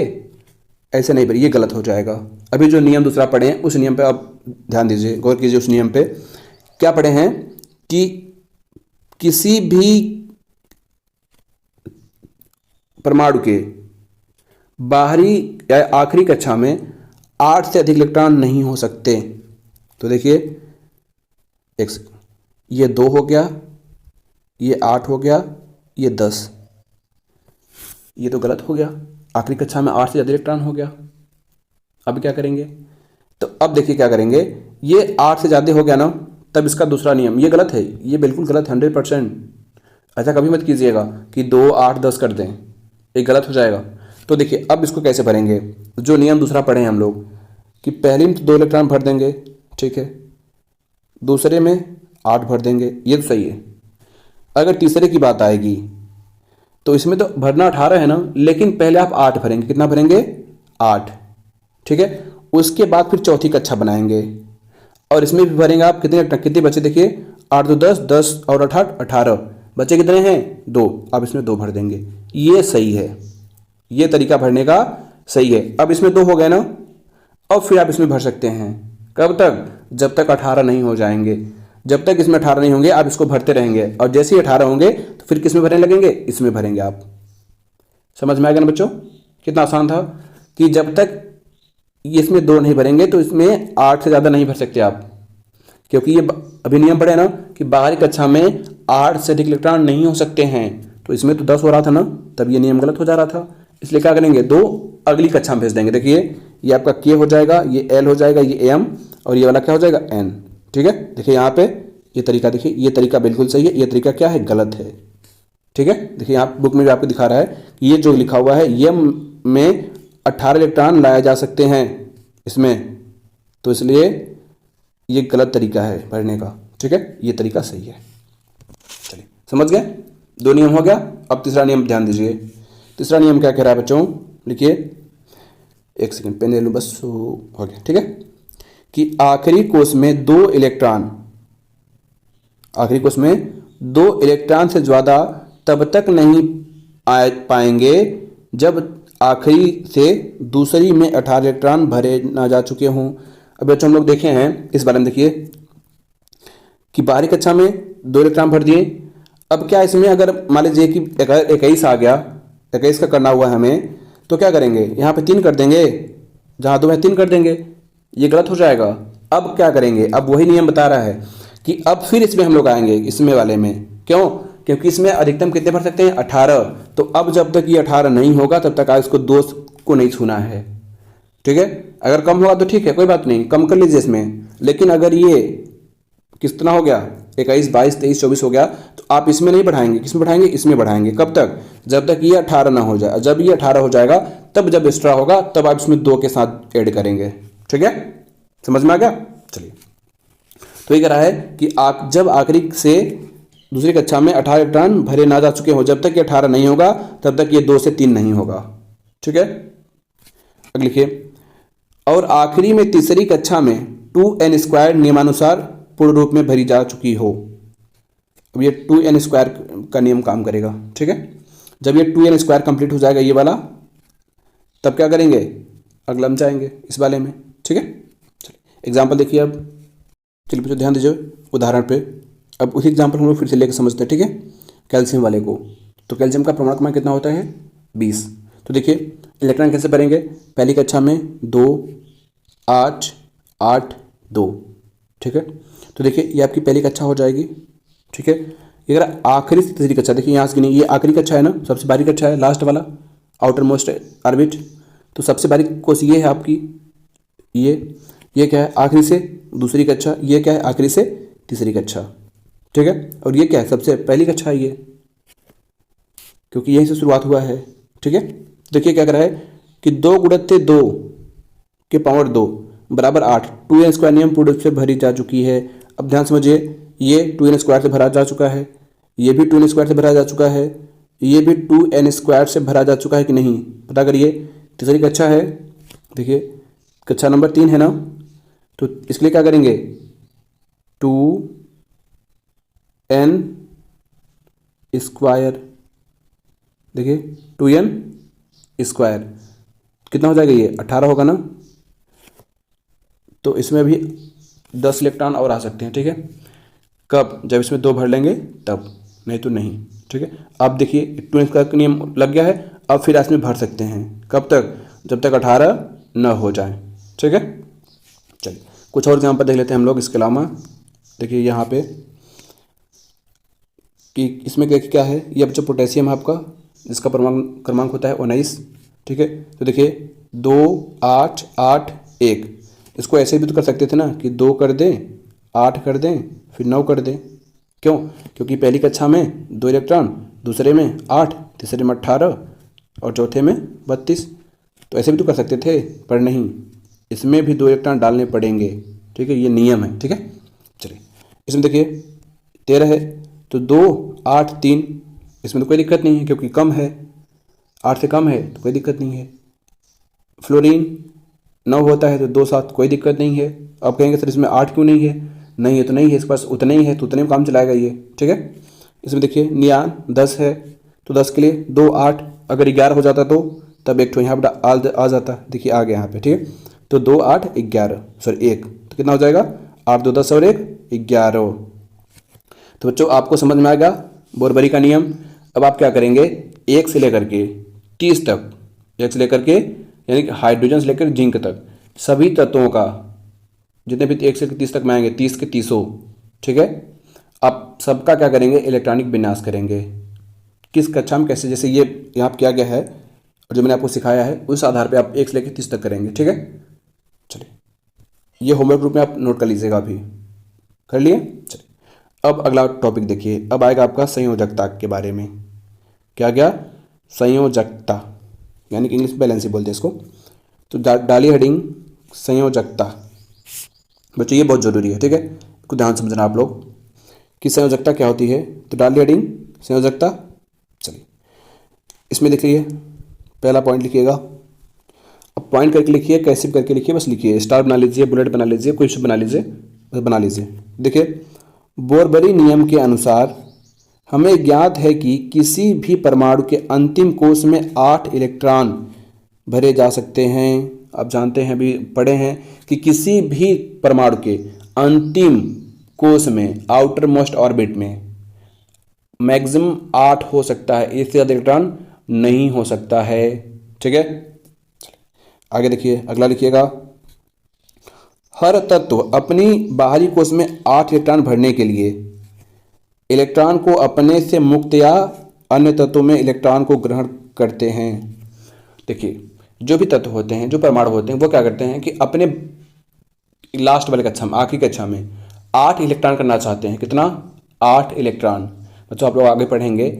ऐसे नहीं भरेंगे, ये गलत हो जाएगा। अभी जो नियम दूसरा पढ़े हैं उस नियम पे आप ध्यान दीजिए, गौर कीजिए। उस नियम पे क्या पढ़े हैं कि किसी भी परमाणु के बाहरी या आखिरी कक्षा में 8 से अधिक इलेक्ट्रॉन नहीं हो सकते। तो देखिए ये 2 हो गया, ये 8 हो गया, ये 10, ये तो गलत हो गया, आखिरी कक्षा में 8 से ज़्यादा इलेक्ट्रॉन हो गया। अब क्या करेंगे, तो अब देखिए क्या करेंगे, ये 8 से ज़्यादा हो गया ना, तब इसका दूसरा नियम, ये गलत है, ये बिल्कुल गलत 100%। अच्छा कभी मत कीजिएगा कि 2 8 10 कर दें, ये गलत हो जाएगा। तो देखिए अब इसको कैसे भरेंगे, जो नियम दूसरा पढ़े हैं हम लोग कि पहले में तो 2 इलेक्ट्रॉन भर देंगे, ठीक है, दूसरे में 8 भर देंगे, ये तो सही है। अगर तीसरे की बात आएगी तो इसमें तो भरना 18 है ना, लेकिन पहले आप 8 भरेंगे। कितना भरेंगे? 8, ठीक है। उसके बाद फिर चौथी कक्षा बनाएंगे और इसमें भी भरेंगे आप कितने बचे देखिए, 8 तो 10, 10 और 8 18, बचे कितने हैं? 2। अब इसमें 2 भर देंगे, ये सही है, ये तरीका भरने का सही है। अब इसमें 2 हो गए ना, अब फिर आप इसमें भर सकते हैं। कब तक? जब तक 18 नहीं हो जाएंगे। जब तक इसमें 18 नहीं होंगे आप इसको भरते रहेंगे, और जैसे ही 18 होंगे तो फिर किस में भरने लगेंगे? इसमें भरेंगे आप। समझ में आ गया ना बच्चों? कितना आसान था कि जब तक इसमें 2 नहीं भरेंगे तो इसमें 8 से ज़्यादा नहीं भर सकते आप, क्योंकि ये अभी नियम पढ़े ना कि बाहरी कक्षा में 8 से अधिक इलेक्ट्रॉन नहीं हो सकते हैं। तो इसमें तो 10 हो रहा था ना, तब ये नियम गलत हो जा रहा था। इसलिए क्या करेंगे? 2 अगली कक्षा में भेज देंगे। देखिए ये आपका K हो जाएगा, ये L हो जाएगा, ये M, और ये वाला क्या हो जाएगा? N, ठीक है। देखिए यहाँ पे ये तरीका, देखिए ये तरीका बिल्कुल सही है, ये तरीका क्या है? गलत है, ठीक है। देखिए यहाँ बुक में भी आपको दिखा रहा है कि ये जो लिखा हुआ है ये में 18 इलेक्ट्रॉन लाए जा सकते हैं इसमें, तो इसलिए ये गलत तरीका है भरने का, ठीक है। ये तरीका सही है। चलिए समझ गए? 2 नियम हो गया। अब तीसरा नियम ध्यान दीजिए। तीसरा नियम क्या कह रहा है बच्चों? लिखिए, एक सेकंड पेन ले लूँ बस, हो गया, ठीक है। कि आखिरी कोष में 2 इलेक्ट्रॉन, आखिरी कोष में 2 इलेक्ट्रॉन से ज़्यादा तब तक नहीं आ पाएंगे जब आखिरी से दूसरी में 18 इलेक्ट्रॉन भरे ना जा चुके हों। अब बच्चों हम लोग देखे हैं इस बारे में, देखिए कि बाहरी कक्षा में 2 इलेक्ट्रॉन भर दिए। अब क्या इसमें अगर मान लीजिए कि 21 आ गया, 21 का करना हुआ है हमें, तो क्या करेंगे? यहाँ पे 3 कर देंगे, जहाँ 2 है 3 कर देंगे, ये गलत हो जाएगा। अब क्या करेंगे? अब वही नियम बता रहा है कि अब फिर इसमें हम लोग आएंगे, इसमें वाले में। क्यों? क्योंकि इसमें अधिकतम कितने भर सकते हैं? 18। तो अब जब तक ये 18 नहीं होगा तब तक आप इसको 2 को नहीं छूना है, ठीक है। अगर कम होगा तो ठीक है, कोई बात नहीं, कम कर लीजिए इसमें। लेकिन अगर ये कितना हो गया? 21, 22, 23, 24 हो गया, तो आप इसमें नहीं बढ़ाएंगे। किसमें बढ़ाएंगे? इसमें बढ़ाएंगे। कब तक? जब तक ये 18 ना हो जाए। जब ये 18 हो जाएगा तब जब एक्स्ट्रा होगा तब आप इसमें 2 के साथ ऐड करेंगे, ठीक है। समझ में आ गया? चलिए, तो ये कह रहा है कि आप जब आखिरी से दूसरी कक्षा में 18 इलेक्ट्रॉन भरे ना जा चुके हो, जब तक ये 18 नहीं होगा तब तक ये 2 से 3 नहीं होगा, ठीक है। अब लिखिए, और आखिरी में तीसरी कक्षा में 2n² नियमानुसार पूर्ण रूप में भरी जा चुकी हो। अब ये 2n² का नियम काम करेगा, ठीक है। जब ये 2n² कंप्लीट हो जाएगा ये वाला, तब क्या करेंगे? अगला हम जाएंगे इस वाले में, ठीक है। चलिए एग्जाम्पल देखिए। अब चलिए बच्चों ध्यान दीजिए उदाहरण पे। अब उसी एग्जाम्पल हम लोग फिर से लेकर समझते हैं, ठीक है। कैल्शियम वाले को, तो कैल्शियम का परमाणु क्रमांक कितना होता है? 20। तो देखिए इलेक्ट्रॉन कैसे भरेंगे? पहली कक्षा में 2, 8, 8, 2, ठीक है। तो देखिए ये आपकी पहली कक्षा हो जाएगी, ठीक है। अगर आखिरी से तीसरी कक्षा, देखिए यहाँ से गिनिए, ये आखिरी कक्षा है ना, सबसे बारीक कक्षा है, लास्ट वाला आउटर मोस्ट ऑर्बिट। तो सबसे बारीक कोष ये है आपकी, ये क्या है? आखिरी से दूसरी कक्षा। ये क्या है? आखिरी से तीसरी कक्षा, ठीक है। और ये क्या है? सबसे पहली कक्षा है ये, क्योंकि यहीं से शुरुआत हुआ है, ठीक है। देखिए क्या कर रहा है कि 2 गुणित 2 के पावर 2 बराबर 8, 2n² नियम पूर्ण रूप से भरी जा चुकी है। अब ध्यान समझिए, ये 2n² से भरा जा चुका है, ये भी 2n² से भरा जा चुका है, ये भी 2n² से भरा जा चुका है कि नहीं, पता करिए। तीसरी कक्षा है, देखिए कक्षा नंबर 3 है ना, तो इसके लिए क्या करेंगे? 2n², देखिए 2n² कितना हो जाएगा? ये 18 होगा ना। तो इसमें भी 10 इलेक्ट्रॉन और आ सकते हैं, ठीक है। कब? जब इसमें 2 भर लेंगे तब, नहीं तो नहीं, ठीक है। अब देखिए 2n² का नियम लग गया है। अब फिर इसमें भर सकते हैं, कब तक? जब तक 18 न हो जाए, ठीक है। चलिए कुछ और एग्जाम्पल देख लेते हैं हम लोग इसके अलावा। देखिए यहाँ पे कि इसमें क्या है? ये बच्चों पोटेशियम है आपका, जिसका परमाणु क्रमांक होता है 19, ठीक है। तो देखिए 2, 8, 8, 1, इसको ऐसे भी तो कर सकते थे ना कि 2 कर दें, 8 कर दें, फिर 9 कर दें। क्यों? क्योंकि पहली कक्षा में 2 इलेक्ट्रॉन, दूसरे में 8, तीसरे में 18 और चौथे में 32। तो ऐसे भी तो कर सकते थे, पर नहीं, इसमें भी 2 इलेक्ट्रॉन डालने पड़ेंगे। ठीक है, ये नियम है। ठीक है, चलिए इसमें देखिए 13 है तो 2 8 3, इसमें तो कोई दिक्कत नहीं है क्योंकि कम है, 8 से कम है तो कोई दिक्कत नहीं है। फ्लोरीन 9 होता है तो 2 7, कोई दिक्कत नहीं है। अब कहेंगे सर इसमें 8 क्यों नहीं है? नहीं है तो नहीं है, इसके पास उतना ही है तो उतने में काम चलाएगा ये। ठीक है, इसमें देखिए नियान 10 है तो 10 के लिए 2 8, अगर 11 हो जाता तो तब एक ठो यहाँ पर आ जाता। देखिए आ गया यहाँ पे। ठीक है, तो 2 8 11, सॉरी 1, तो कितना हो जाएगा 8 2 10 और 1 11। तो बच्चों आपको समझ में आएगा बोरबरी का नियम। अब आप क्या करेंगे, 1 से लेकर के 30 तक, 1 से लेकर के यानी कि हाइड्रोजन से लेकर जिंक तक सभी तत्वों का, जितने भी 1 से 30 तक में आएंगे, 30 के 30, ठीक है, आप सबका क्या करेंगे, इलेक्ट्रॉनिक विन्यास करेंगे। किस कक्षा में कैसे, जैसे ये यहाँ किया गया है और जो मैंने आपको सिखाया है उस आधार पे आप 1 से लेकर 30 तक करेंगे। ठीक है, चलिए ये होमवर्क ग्रुप में आप नोट कर लीजिएगा, अभी कर लिए। चलिए अब अगला टॉपिक देखिए, अब आएगा आपका संयोजकता के बारे में। क्या गया, संयोजकता, यानी कि इंग्लिश बैलेंस ही बोलते हैं इसको। तो डालिए हेडिंग संयोजकता। बच्चों ये बहुत ज़रूरी है। ठीक है, इसको ध्यान समझना आप लोग कि संयोजकता क्या होती है। तो डालिए हेडिंग संयोजकता। चलिए इसमें देखिए पहला पॉइंट लिखिएगा। अब पॉइंट करके लिखिए, कैसे करके लिखिए, बस लिखिए, स्टार बना लीजिए, बुलेट बना लीजिए, कुछ बना लीजिए, बस बना लीजिए। देखिए बोरबरी नियम के अनुसार हमें ज्ञात है कि किसी भी परमाणु के अंतिम कोश में 8 इलेक्ट्रॉन भरे जा सकते हैं। आप जानते हैं, अभी पढ़े हैं कि किसी भी परमाणु के अंतिम कोश में, आउटर मोस्ट ऑर्बिट में मैक्सिमम 8 हो सकता है, इससे ज़्यादा इलेक्ट्रॉन नहीं हो सकता है। ठीक है, आगे देखिए, अगला लिखिएगा। हर तत्व अपनी बाहरी कोश में 8 इलेक्ट्रॉन भरने के लिए इलेक्ट्रॉन को अपने से मुक्त या अन्य तत्वों में इलेक्ट्रॉन को ग्रहण करते हैं। देखिए जो भी तत्व होते हैं, जो परमाणु होते हैं, वो क्या करते हैं कि अपने लास्ट वाले कक्षा में, आखिरी कक्षा में 8 इलेक्ट्रॉन करना चाहते हैं। कितना, 8 इलेक्ट्रॉन। बच्चों आप लोग आगे पढ़ेंगे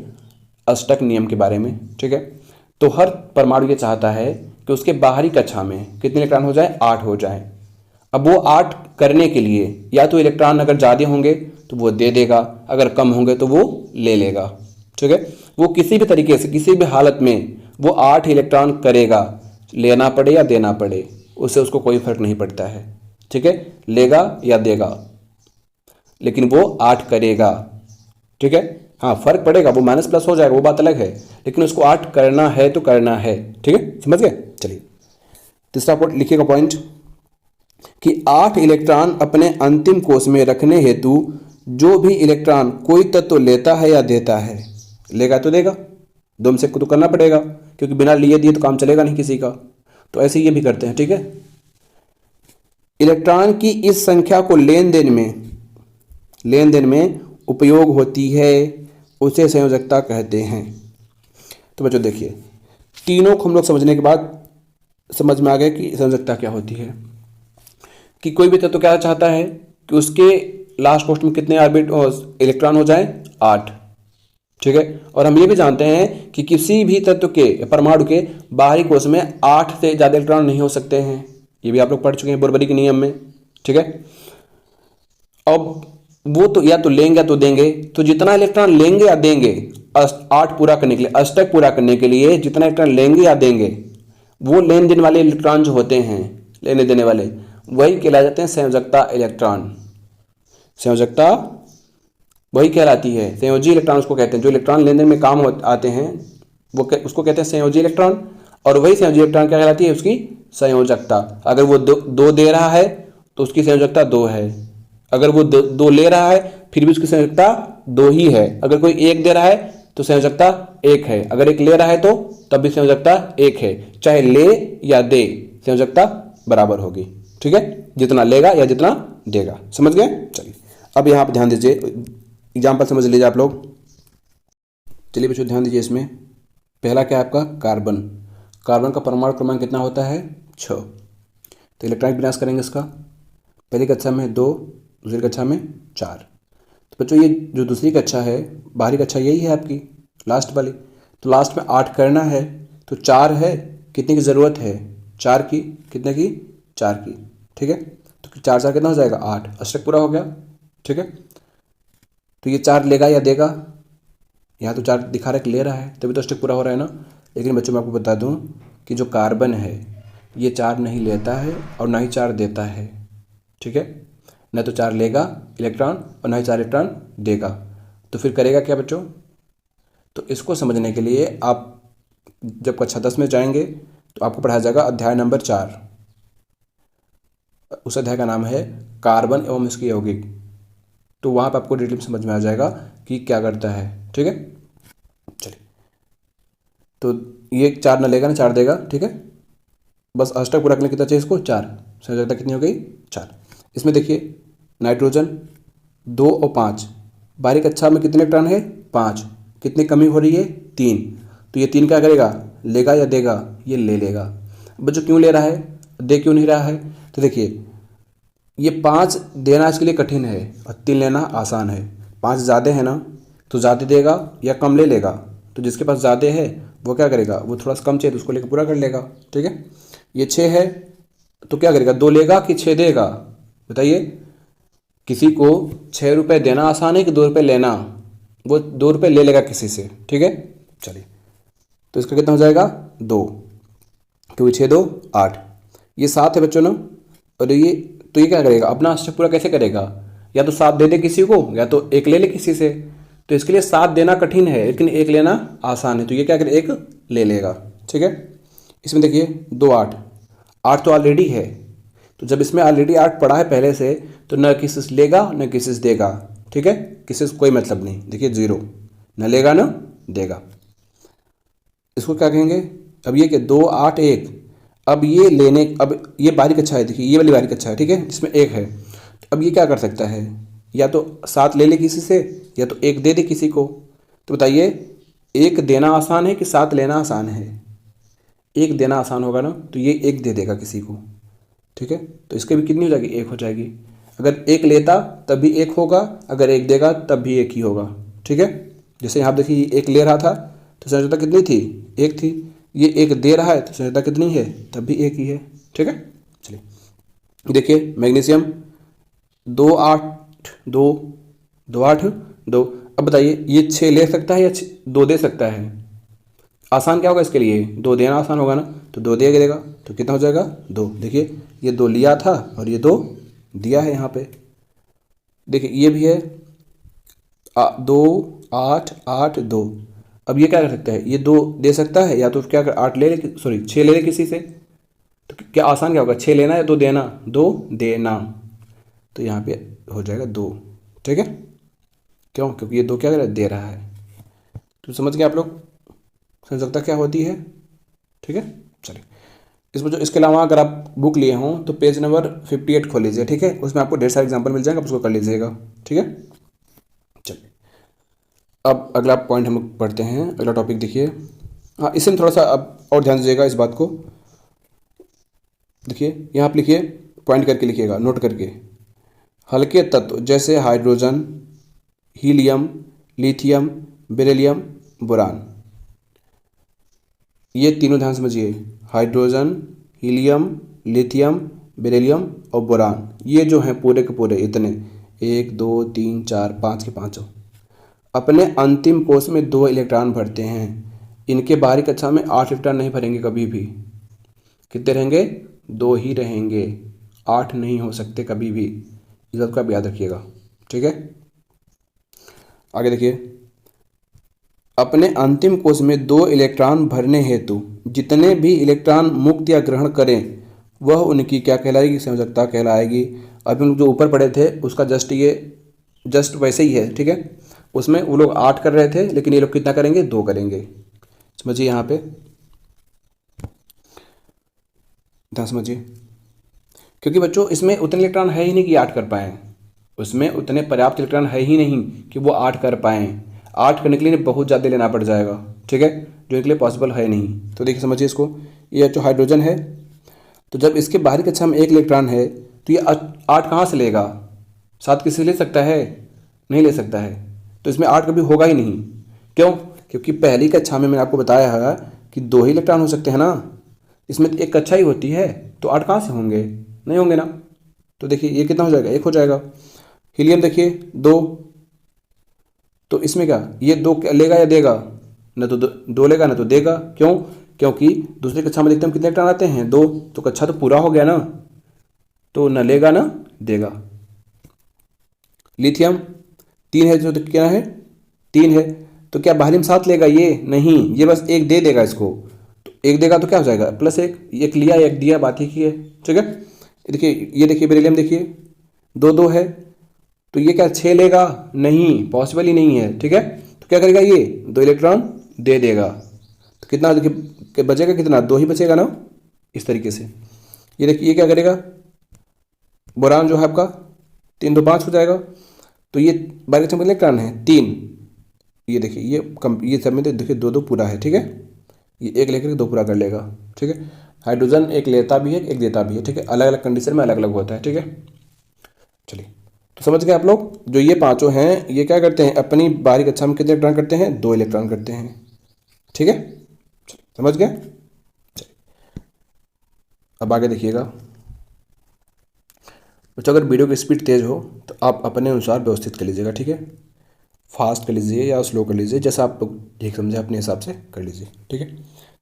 अष्टक नियम के बारे में। ठीक है, तो हर परमाणु ये चाहता है कि उसके बाहरी कक्षा में कितने इलेक्ट्रॉन हो जाए, 8 हो जाए। अब वो 8 करने के लिए या तो इलेक्ट्रॉन अगर ज़्यादा होंगे तो वो दे देगा, अगर कम होंगे तो वो ले लेगा। ठीक है, वो किसी भी तरीके से, किसी भी हालत में वो 8 इलेक्ट्रॉन करेगा, लेना पड़े या देना पड़े, उससे उसको कोई फर्क नहीं पड़ता है। ठीक है, लेगा या देगा, लेकिन वो 8 करेगा। ठीक है, हाँ फर्क पड़ेगा, वो माइनस प्लस हो जाएगा, वो बात अलग है, लेकिन उसको 8 करना है तो करना है। ठीक है, समझ गए। चलिए तीसरा पॉइंट लिखिएगा, पॉइंट कि 8 इलेक्ट्रॉन अपने अंतिम कोश में रखने हेतु जो भी इलेक्ट्रॉन कोई तत्व लेता है या देता है, लेगा तो देगा, दो में से तो करना पड़ेगा, क्योंकि बिना लिए दिए तो काम चलेगा नहीं किसी का। तो ऐसे ये भी करते हैं। ठीक है, इलेक्ट्रॉन की इस संख्या को लेन देन में उपयोग होती है, उसे संयोजकता कहते हैं। तो बच्चों देखिए तीनों को हम लोग समझने के बाद समझ में आ गया कि संयोजकता क्या होती है। कि कोई भी तत्व क्या चाहता है कि उसके लास्ट कोष्ठ में कितने ऑर्बिट इलेक्ट्रॉन हो जाए, 8। ठीक है, और हम ये भी जानते हैं कि किसी भी तत्व के, परमाणु के बाहरी कोश में 8 से ज़्यादा इलेक्ट्रॉन नहीं हो सकते हैं। ये भी आप लोग पढ़ चुके हैं बोरबरी के नियम में। ठीक है, अब वो तो या तो लेंगे या तो देंगे, तो जितना इलेक्ट्रॉन लेंगे या देंगे 8 पूरा करने के लिए, अष्टक पूरा करने के लिए जितना इलेक्ट्रॉन लेंगे या देंगे, वो लेन देन वाले इलेक्ट्रॉन जो होते हैं, लेने देने वाले, वही कहलाए जाते हैं संयोजकता इलेक्ट्रॉन। संयोजकता वही कहलाती है, संयोजी इलेक्ट्रॉन उसको कहते हैं। जो इलेक्ट्रॉन लेन देन में काम आते हैं वो उसको कहते हैं संयोजी इलेक्ट्रॉन, और वही संयोजी इलेक्ट्रॉन क्या कहलाती है, उसकी संयोजकता। अगर वो दो दे रहा है तो उसकी संयोजकता 2 है, अगर वो 2 ले रहा है फिर भी उसकी संयोजकता 2 ही है, अगर कोई 1 दे रहा है तो संयोजकता 1 है, अगर 1 ले रहा है तो तब भी संयोजकता 1 है। चाहे ले या दे, संयोजकता बराबर होगी। ठीक है, जितना लेगा या जितना देगा। समझ गए। चलिए अब यहाँ पर ध्यान दीजिए, एग्जाम्पल समझ लीजिए आप लोग। चलिए बच्चों ध्यान दीजिए, इसमें पहला क्या है आपका, कार्बन। कार्बन का परमाणु क्रमांक कितना होता है, 6। तो इलेक्ट्रॉनिक विन्यास करेंगे इसका, पहली कक्षा में 2, दूसरी कक्षा में 4। तो बच्चों ये जो दूसरी कक्षा है, बाहरी कक्षा यही है आपकी लास्ट वाली, तो लास्ट में 8 करना है, तो 4 है, कितने की ज़रूरत है, 4 की, कितने की, 4 की, ठीक है। तो 4 4 कितना हो जाएगा 8, अष्टक पूरा हो गया, ठीक है। तो ये 4 लेगा या देगा, यहाँ तो 4 दिखा रहा है कि ले रहा है, तभी तो अष्टक पूरा हो रहा है ना। लेकिन बच्चों मैं आपको बता दूँ कि जो कार्बन है ये 4 नहीं लेता है और ना ही 4 देता है, ठीक है। न तो 4 लेगा इलेक्ट्रॉन और ना ही 4 इलेक्ट्रॉन देगा, तो फिर करेगा क्या बच्चों। तो इसको समझने के लिए आप जब कक्षा 10 में जाएंगे तो आपको पढ़ाया जाएगा अध्याय नंबर 4। उस अध्याय का नाम है कार्बन एवं इसके यौगिक। तो वहाँ पर आपको डिटेल में समझ में आ जाएगा कि क्या करता है, ठीक है। चलिए, तो ये 4 न लेगा ना 4 देगा, ठीक है। बस अष्टक पूरा करने कितना चाहिए इसको 4, संयोजकता कितनी हो गई 4। इसमें देखिए नाइट्रोजन 2 और 5, बारीक कक्षा में कितने इलेक्ट्रॉन है 5, कितनी कमी हो रही है 3। तो ये 3 क्या करेगा, लेगा या देगा, ये ले लेगा। बच्चों क्यों ले रहा है, दे क्यों नहीं रहा है, तो देखिए ये 5 देना इसके लिए कठिन है और 3 लेना आसान है। 5 ज़्यादा है ना, तो ज़्यादा देगा या कम ले लेगा। तो जिसके पास ज़्यादा है वो क्या करेगा, वो थोड़ा सा कम चाहिए तो उसको लेकर पूरा कर लेगा, ठीक है। ये 6 है तो क्या करेगा, 2 लेगा कि 6 देगा, बताइए। किसी को 6 रुपये देना आसान है कि 2 रुपये लेना, वो 2 रुपये ले लेगा किसी से, ठीक है। चलिए, तो इसका कितना हो जाएगा 2, क्योंकि 6 2 8, ये 7 है बच्चों ना। और ये तो ये क्या करेगा, अपना अष्टक पूरा कैसे करेगा, या तो 7 दे दे किसी को या तो 1 ले ले किसी से। तो इसके लिए 7 देना कठिन है लेकिन 1 लेना आसान है, तो ये क्या करे 1 ले लेगा, ठीक है। इसमें देखिए 2 8, 8 तो ऑलरेडी है, तो जब इसमें ऑलरेडी 8 पड़ा है पहले से तो न किसी से लेगा न किसी से देगा, ठीक है। किसी से कोई मतलब नहीं, देखिए 0, न लेगा न देगा। इसको क्या कहेंगे, अब ये क्या 2 8 1, अब ये लेने, अब ये बारीक अच्छा है, देखिए ये वाली बारीक अच्छा है, ठीक है, इसमें 1 है। तो अब ये क्या कर सकता है, या तो 7 ले ले किसी से या तो 1 दे दे किसी को। तो बताइए 1 देना आसान है कि 7 लेना आसान है, 1 देना आसान होगा ना, तो ये 1 दे देगा किसी को, ठीक है। तो इसके भी कितनी हो जाएगी 1 हो जाएगी। अगर 1 लेता तब भी 1 होगा, अगर 1 देगा तब भी 1 ही होगा, ठीक है। जैसे यहाँ देखिए 1 ले रहा था तो संयोजकता कितनी थी 1 थी, ये 1 दे रहा है तो संयोजकता कितनी है तब भी 1 ही है, ठीक है। चलिए देखिए मैग्नीशियम 2 8 2 2 8 2। अब बताइए ये 6 ले सकता है या 2 दे सकता है, आसान क्या होगा इसके लिए 2 देना आसान होगा ना, तो 2 दे देगा, तो कितना हो जाएगा 2। देखिए ये 2 लिया था और ये 2 दिया है यहाँ पे, देखिए ये भी है 2 8 8 2। अब ये क्या कर सकता है, ये 2 दे सकता है या तो क्या कर 8 ले ले, सॉरी 6 ले ले किसी से। तो क्या आसान क्या होगा 6 लेना या 2 देना, 2 देना, तो यहाँ पे हो जाएगा 2, ठीक है। क्यों, क्योंकि ये 2 क्या कर रहा है दे रहा है। तो समझ गए आप लोग संयोजकता क्या होती है, ठीक है। चलिए इसमें जो इसके अलावा अगर आप बुक लिए हों तो पेज नंबर 58 खोल लीजिए, ठीक है, उसमें आपको ढेर सारे एग्जाम्पल मिल जाएंगे, आप उसको कर लीजिएगा, ठीक है। चलिए अब अगला पॉइंट हम पढ़ते हैं, अगला टॉपिक देखिए। हाँ इसमें थोड़ा सा अब और ध्यान दीजिएगा इस बात को, देखिए यहाँ आप लिखिए, पॉइंट करके लिखिएगा नोट करके। हल्के तत्व जैसे hydrogen, helium, lithium, beryllium, boron, ये तीनों ध्यान समझिए, हाइड्रोजन, हीलियम, लिथियम, बेरिलियम और बोरान, ये जो हैं पूरे के पूरे इतने 1 2 3 4 5 के 5 अपने अंतिम कोश में 2 इलेक्ट्रॉन भरते हैं। इनके बाहरी कक्षा में 8 इलेक्ट्रॉन नहीं भरेंगे कभी भी, कितने रहेंगे 2 ही रहेंगे, 8 नहीं हो सकते कभी भी, इस बात को आप याद रखिएगा, ठीक है। आगे देखिए, अपने अंतिम कोश में 2 इलेक्ट्रॉन भरने हेतु जितने भी इलेक्ट्रॉन मुक्त या ग्रहण करें वह उनकी क्या कहलाएगी, संयोजकता कहलाएगी। अभी उन जो ऊपर पड़े थे उसका जस्ट वैसे ही है, ठीक है। उसमें वो लोग 8 कर रहे थे लेकिन ये लोग कितना करेंगे 2 करेंगे, समझिए यहाँ पे ध्यान समझिए, क्योंकि बच्चों इसमें उतने इलेक्ट्रॉन है ही नहीं कि 8 कर पाएँ, उसमें उतने पर्याप्त इलेक्ट्रॉन है ही नहीं कि वो 8 कर पाएँ। 8 करने के लिए बहुत ज़्यादा लेना पड़ जाएगा, ठीक है, जो इनके लिए पॉसिबल है नहीं। तो देखिए समझिए इसको, ये जो हाइड्रोजन है तो जब इसके बाहरी कक्षा में 1 इलेक्ट्रॉन है तो ये 8 कहाँ से लेगा, 7 किसी ले सकता है, नहीं ले सकता है, तो इसमें 8 कभी होगा ही नहीं। क्यों, क्योंकि पहली कक्षा में मैंने आपको बताया है कि 2 ही इलेक्ट्रॉन हो सकते हैं ना, इसमें तो 1 कक्षा ही होती है, तो 8 कहाँ से होंगे, नहीं होंगे ना। तो देखिए ये कितना हो जाएगा, 1 हो जाएगा। हीलियम देखिए 2, तो इसमें क्या ये 2 लेगा या देगा, न तो 2 लेगा ना तो देगा। क्यों, क्योंकि दूसरी कक्षा में देखते हैं हम कितने इलेक्ट्रॉन आते हैं 2, तो कक्षा तो पूरा हो गया ना, तो न लेगा ना देगा। लिथियम 3 है, जो क्या है 3 है, तो क्या बाहरी में 7 लेगा, ये नहीं, ये बस 1 दे देगा इसको, तो 1 देगा तो क्या हो जाएगा +1, 1 लिया 1 दिया, बात ही की है। ठीक है, देखिए ये देखिए बेरिलियम देखिए 2 है, तो ये क्या 6 लेगा, नहीं, पॉसिबल ही नहीं है। ठीक है, तो क्या करेगा ये 2 इलेक्ट्रॉन दे देगा, तो कितना देखिए बचेगा, कितना 2 ही बचेगा ना, इस तरीके से। ये देखिए ये क्या करेगा, बोरान जो है आपका 3 2 5 हो जाएगा, तो ये बाहरी कक्षा में इलेक्ट्रॉन है 3, ये देखिए ये सब में देखिए 2 2 पूरा है। ठीक है, ये 1 लेकर 2 पूरा कर लेगा। ठीक है, हाइड्रोजन 1 लेता भी है 1 देता भी है। ठीक है, अलग अलग कंडीशन में अलग अलग होता है। ठीक है, चलिए तो समझ गए आप लोग, जो ये पांचों हैं ये क्या करते हैं, अपनी बाहरी कक्षा में कितने इलेक्ट्रॉन करते हैं, 2 इलेक्ट्रॉन करते हैं। ठीक है, समझ गए। अब आगे देखिएगा बच्चों, अगर वीडियो की स्पीड तेज़ हो तो आप अपने अनुसार व्यवस्थित कर लीजिएगा। ठीक है, फास्ट कर लीजिए या स्लो कर लीजिए, जैसा आप लोग ठीक समझे अपने हिसाब से कर लीजिए। ठीक है,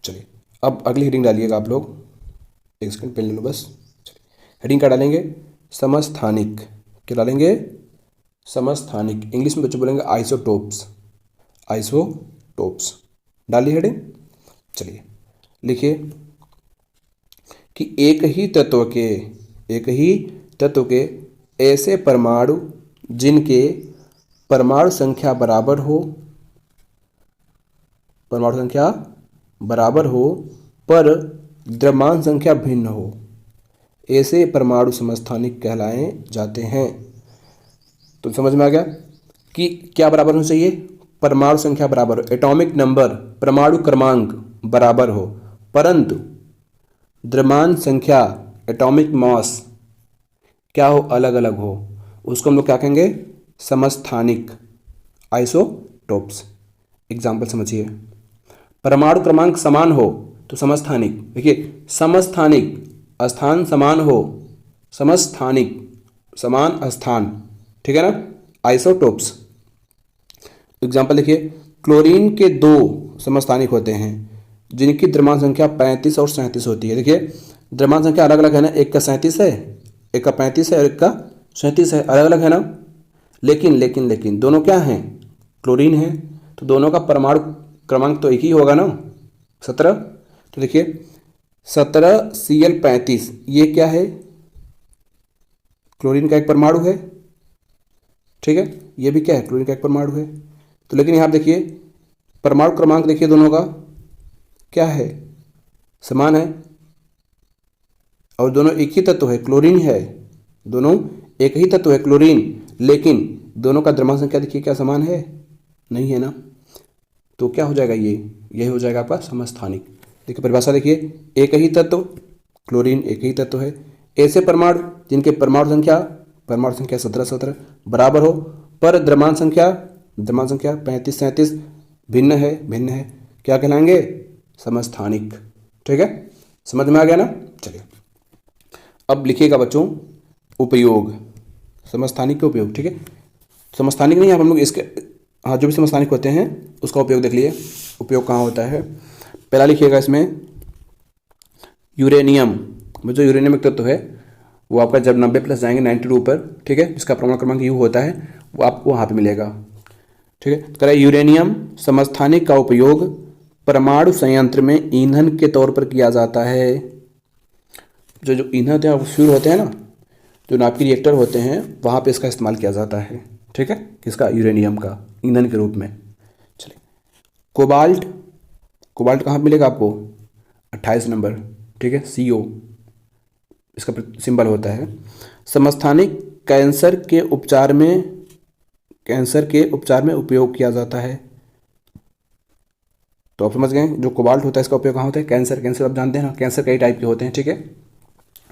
चलिए अब अगली हेडिंग डालिएगा आप लोग, 1 सेकंड पेन ले लो बस। चलिए हेडिंग क्या डालेंगे, समस्थानिक। क्या डालेंगे, समस्थानिक। इंग्लिश में बच्चों बोलेंगे आइसोटोप्स, आइसोटोप्स। डालिए हेडिंग। चलिए लिखिए कि एक ही तत्व के ऐसे परमाणु जिनके परमाणु संख्या बराबर हो पर द्रव्यमान संख्या भिन्न हो, ऐसे परमाणु समस्थानिक कहलाए जाते हैं। तो समझ में आ गया कि क्या बराबर होना चाहिए, परमाणु संख्या बराबर हो, एटॉमिक नंबर परमाणु क्रमांक बराबर हो, परंतु द्रव्यमान संख्या एटॉमिक मास क्या हो, अलग अलग हो, उसको हम लोग क्या कहेंगे, समस्थानिक, आइसोटोप्स। एग्जाम्पल समझिए, परमाणु क्रमांक समान हो तो समस्थानिक। देखिए समस्थानिक, स्थान समान हो, समस्थानिक समान स्थान। ठीक है ना, आइसोटोप्स। एग्जाम्पल देखिए, क्लोरीन के 2 समस्थानिक होते हैं जिनकी द्रव्यमान संख्या 35 और 37 होती है। देखिए द्रव्यमान संख्या अलग अलग है ना, एक का 37 है, एक का 35 है और एक का 37 है, अलग अलग है ना। लेकिन दोनों क्या हैं, क्लोरीन है, तो दोनों का परमाणु क्रमांक तो एक ही होगा ना, 17। तो देखिए 17 Cl35, ये क्या है, क्लोरीन का एक परमाणु है। ठीक है, ये भी क्या है, क्लोरीन का एक परमाणु है। तो लेकिन यहाँ देखिए परमाणु क्रमांक देखिए दोनों का क्या है, समान है, और दोनों एक ही तत्व है, क्लोरीन है, दोनों एक ही तत्व है क्लोरीन, लेकिन दोनों का द्रव्यमान संख्या देखिए क्या समान है, नहीं है ना। तो क्या हो जाएगा, यही हो जाएगा आपका समस्थानिक। देखिए परिभाषा देखिए, एक ही तत्व क्लोरीन एक ही तत्व है, ऐसे परमाणु जिनके परमाणु संख्या 17 बराबर हो पर द्रव्यमान संख्या 35 37 भिन्न है, क्या कहलाएंगे, समस्थानिक। ठीक है, समझ में आ गया ना। चलिए अब लिखिएगा बच्चों उपयोग, समस्थानिक के उपयोग। ठीक है, समस्थानिक नहीं, हम लोग इसके जो भी समस्थानिक होते हैं उसका उपयोग देख लिए, उपयोग कहाँ होता है। पहला लिखिएगा इसमें यूरेनियम, जो यूरेनियम एक तत्व है वो आपका जब 90 प्लस जाएंगे 92 ऊपर, ठीक है, जिसका परमाणु क्रमांक यू होता है, वो आपको वहाँ पे मिलेगा। ठीक है, तो यूरेनियम समस्थानिक का उपयोग परमाणु संयंत्र में ईंधन के तौर पर किया जाता है। जो ईंधन होते हैं फ्यूल होते हैं ना, जो आपके रिएक्टर होते हैं वहाँ पे इसका इस्तेमाल किया जाता है। ठीक है, किसका, यूरेनियम का, ईंधन के रूप में। चलिए कोबाल्ट कहाँ मिलेगा आपको, 28 नंबर। ठीक है, CO इसका सिंबल होता है। समस्थानिक कैंसर के उपचार में उपयोग किया जाता है। तो आप समझ गए, जो कोबाल्ट होता है इसका उपयोग कहाँ होता है, कैंसर आप जानते हैं ना, कैंसर कई टाइप के होते हैं। ठीक है,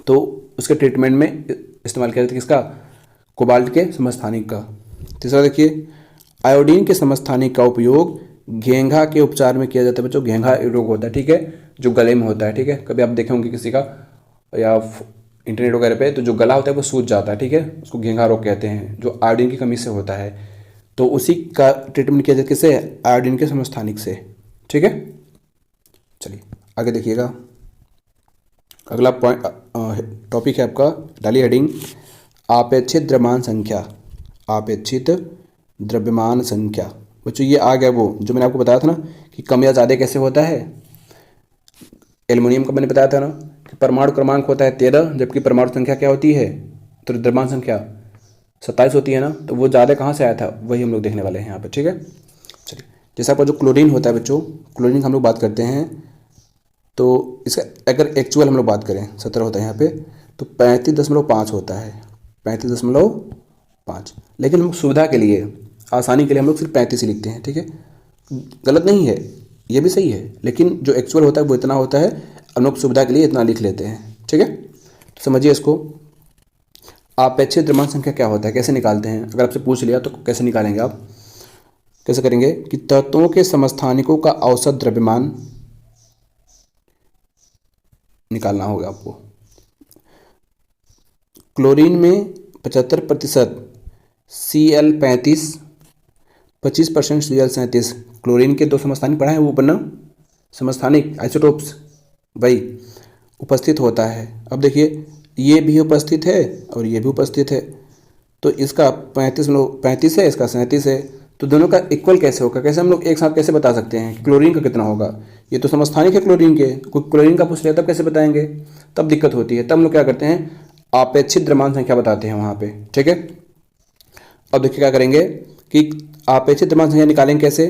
तो उसके ट्रीटमेंट में इस्तेमाल किया जाता है, किसका, कोबाल्ट के समस्थानिक का। तीसरा देखिए, आयोडीन के समस्थानिक का उपयोग घेंघा के उपचार में किया जाता है। बच्चों घेंघा रोग होता है, ठीक है, जो गले में होता है। ठीक है, कभी आप देखे होंगे किसी का, या इंटरनेट वगैरह पे, तो जो गला होता है वो सूज जाता है, ठीक है, उसको घेंघा रोग कहते हैं, जो आयोडीन की कमी से होता है। तो उसी का ट्रीटमेंट किया जाए किससे? आयोडीन के समस्थानिक से, ठीक है। चलिए आगे देखिएगा, अगला पॉइंट टॉपिक है आपका, डाली हेडिंग आपेक्षित द्रव्यमान संख्या। आपेक्षित द्रव्यमान संख्या बच्चों ये आ गया वो जो मैंने आपको बताया था ना कि कम या ज़्यादा कैसे होता है। एल्युमिनियम का मैंने बताया था ना कि परमाणु क्रमांक होता है 13, जबकि परमाणु संख्या क्या होती है, तो द्रव्यमान संख्या 27 होती है ना। तो वो ज़्यादा कहाँ से आया था, वही हम लोग देखने वाले हैं यहाँ पर, ठीक है। चलिए, जैसे आपका जो क्लोरीन होता है बच्चों, क्लोरीन हम लोग बात करते हैं, तो इसका अगर एक्चुअल हम लोग बात करें 17 होता है यहाँ पे, तो 35.5 होता है, 35.5। लेकिन हम सुविधा के लिए, आसानी के लिए हम लोग सिर्फ 35 ही लिखते हैं, ठीक है। गलत नहीं है, ये भी सही है, लेकिन जो एक्चुअल होता है वो इतना होता है, हम लोग सुविधा के लिए इतना लिख लेते हैं, ठीक है। तो समझिए इसको, आपेक्षिक द्रव्यमान संख्या क्या होता है, कैसे निकालते हैं। अगर आपसे पूछ लिया तो कैसे निकालेंगे आप, कैसे करेंगे कि तत्वों के समस्थानिकों का औसत द्रव्यमान निकालना होगा आपको। क्लोरीन में 75% Cl35, 25% Cl37। क्लोरीन के दो समस्थानिक पढ़ा है वो ऊपर ना, समस्थानिक आइसोटोप्स वही उपस्थित होता है। अब देखिए ये भी उपस्थित है और ये भी उपस्थित है, तो इसका 35 है, इसका 37 है, तो दोनों का इक्वल कैसे होगा, कैसे हम लोग एक साथ कैसे बता सकते हैं कि क्लोरीन का कितना होगा। ये तो समस्थानिक है क्लोरीन के, कोई क्लोरीन का पूछ लिया तब कैसे बताएंगे, तब दिक्कत होती है। तब हम लोग क्या करते हैं, आपेक्षिक द्रव्यमान संख्या बताते हैं वहाँ पे, ठीक है। अब देखिए क्या करेंगे कि आपेक्षिक द्रव्यमान संख्या निकालेंगे कैसे,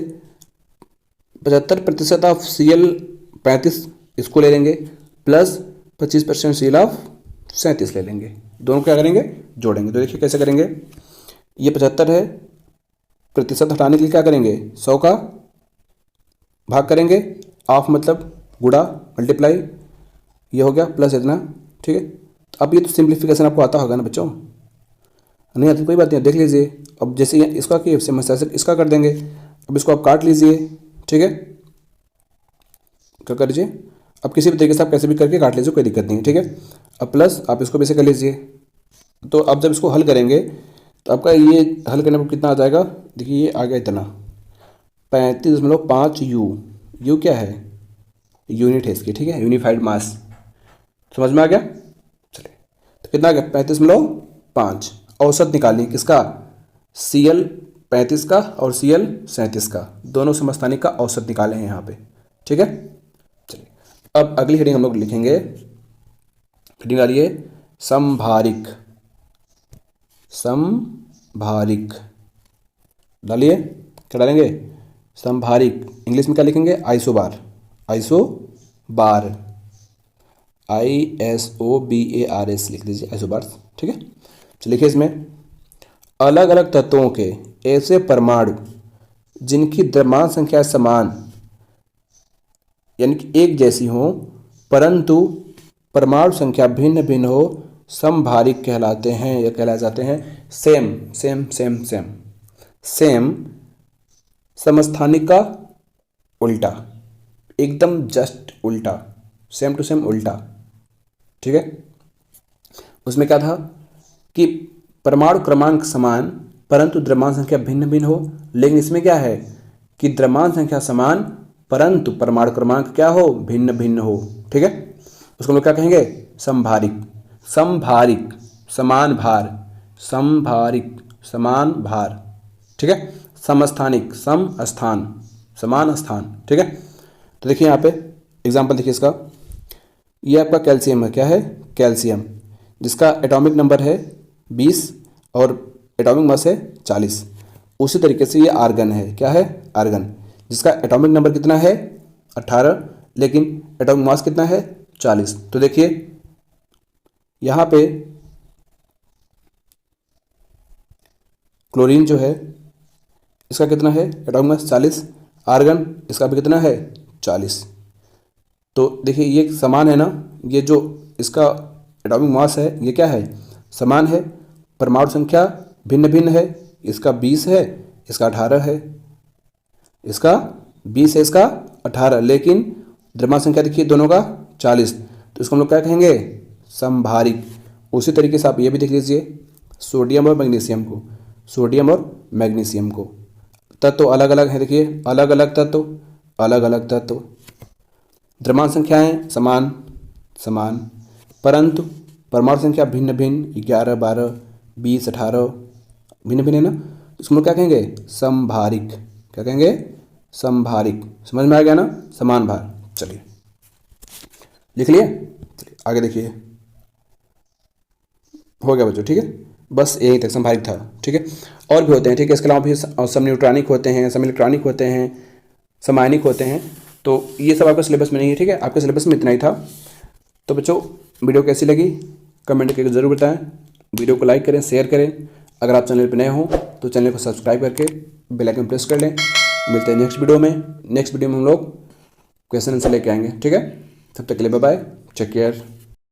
75% ऑफ Cl35 इसको ले लेंगे, प्लस 25% Cl37 ले लेंगे, दोनों क्या करेंगे, जोड़ेंगे। तो देखिए कैसे करेंगे, ये 75 है, प्रतिशत हटाने के लिए क्या करेंगे, 100 का भाग करेंगे, ऑफ मतलब गुणा मल्टीप्लाई, ये हो गया प्लस इतना, ठीक है। तो अब ये तो सिंप्लीफिकेशन आपको आता होगा ना बच्चों, नहीं आता तो कोई बात नहीं, देख लीजिए। अब जैसे इसका कि समस्या से इसका कर देंगे, अब इसको आप काट लीजिए, ठीक है, क्या कर लीजिए, अब किसी भी तरीके से आप कैसे भी करके काट लीजिए, कोई दिक्कत नहीं है, ठीक है। अब प्लस आप इसको भी ऐसे कर लीजिए। तो अब जब इसको हल करेंगे तो आपका ये हल करने पर कितना आ जाएगा, देखिए ये आ गया इतना 35.5 यू क्या है, यूनिट है इसकी, ठीक है, यूनिफाइड मास, समझ में आ गया। चलिए तो कितना आ गया 35.5। औसत निकालनी किसका, Cl35 का और Cl37 का, दोनों समस्थानिक का औसत निकाले हैं यहाँ पे, ठीक है। चलिए अब अगली हेडिंग हम लोग लिखेंगे, हेडिंग डालिए समभारिक। समभारिक डालिए, क्या डालेंगे, समभारिक। इंग्लिश में क्या लिखेंगे, आइसोबार। आइसोबार ISOBARS लिख लीजिए, आइसोबार, ठीक है। चलिए लिखिए इसमें, अलग अलग तत्वों के ऐसे परमाणु जिनकी द्रव्यमान संख्या समान यानी कि एक जैसी हो, परंतु परमाणु संख्या भिन्न भिन्न हो, समभारिक कहलाते हैं या कहलाए जाते हैं। Same same same same same समस्थानिक का उल्टा, एकदम जस्ट उल्टा, सेम टू सेम उल्टा, ठीक है। उसमें क्या था कि परमाणु क्रमांक समान परंतु द्रव्यमान संख्या भिन्न भिन्न हो, लेकिन इसमें क्या है कि द्रव्यमान संख्या समान परंतु परमाणु क्रमांक क्या हो, भिन्न भिन्न हो, ठीक है। उसको हम लोग क्या कहेंगे, समभारिक। समभारिक समान भार, समभारिक समान भार, ठीक है। समस्थानिक सम स्थान, समान स्थान, ठीक है। तो देखिए यहाँ पे एग्जाम्पल देखिए इसका, ये आपका कैल्शियम है, क्या है, कैल्शियम, जिसका एटॉमिक नंबर है 20 और एटॉमिक मास है 40। उसी तरीके से ये आर्गन है, क्या है, आर्गन, जिसका एटॉमिक नंबर कितना है 18, लेकिन एटॉमिक मास कितना है 40। तो देखिए यहाँ पे क्लोरीन जो है इसका कितना है एटॉमिक मास 40, आर्गन इसका भी कितना है 40। तो देखिए ये समान है ना, ये जो इसका एटॉमिक मास है ये क्या है, समान है, परमाणु संख्या भिन्न भिन्न है, इसका 20 है, इसका 18 है, इसका 20 है, इसका 18, लेकिन द्रव्यमान संख्या देखिए दोनों का 40। तो इसको हम लोग क्या कहेंगे, समभारिक। उसी तरीके से आप ये भी देख लीजिए सोडियम और मैग्नीशियम को, सोडियम और मैग्नीशियम को। तत्व अलग अलग हैं, देखिए अलग अलग तत्व, अलग अलग तत्व। द्रव्यमान संख्याएं समान समान, परंतु परमाणु संख्या भिन्न भिन्न, 11 12 20 18 भिन्न भिन्न है ना, इसको हम लोग क्या कहेंगे, समभारिक। क्या कहेंगे, समभारिक। समझ में आ गया ना, समान भार। चलिए लिख लिए, चलिए आगे देखिए, हो गया बच्चों, ठीक है, बस यही तक समभारिक था, ठीक है। और भी होते हैं, ठीक है, इसके अलावा भी समन्यूट्रॉनिक होते हैं, समिलेक्ट्रॉनिक होते हैं, समायनिक होते हैं, तो ये सब आपके सिलेबस में नहीं है, ठीक है, आपके सिलेबस में इतना ही था। तो बच्चों वीडियो कैसी लगी कमेंट करके ज़रूर बताएं, वीडियो को लाइक करें, शेयर करें। अगर आप चैनल पर नए हो तो चैनल को सब्सक्राइब करके बेल आइकन प्रेस कर लें। मिलते हैं नेक्स्ट वीडियो में। नेक्स्ट वीडियो में हम लोग क्वेश्चन आंसर लेके आएंगे, ठीक है। तब तक के लिए बाय बाय, टेक केयर।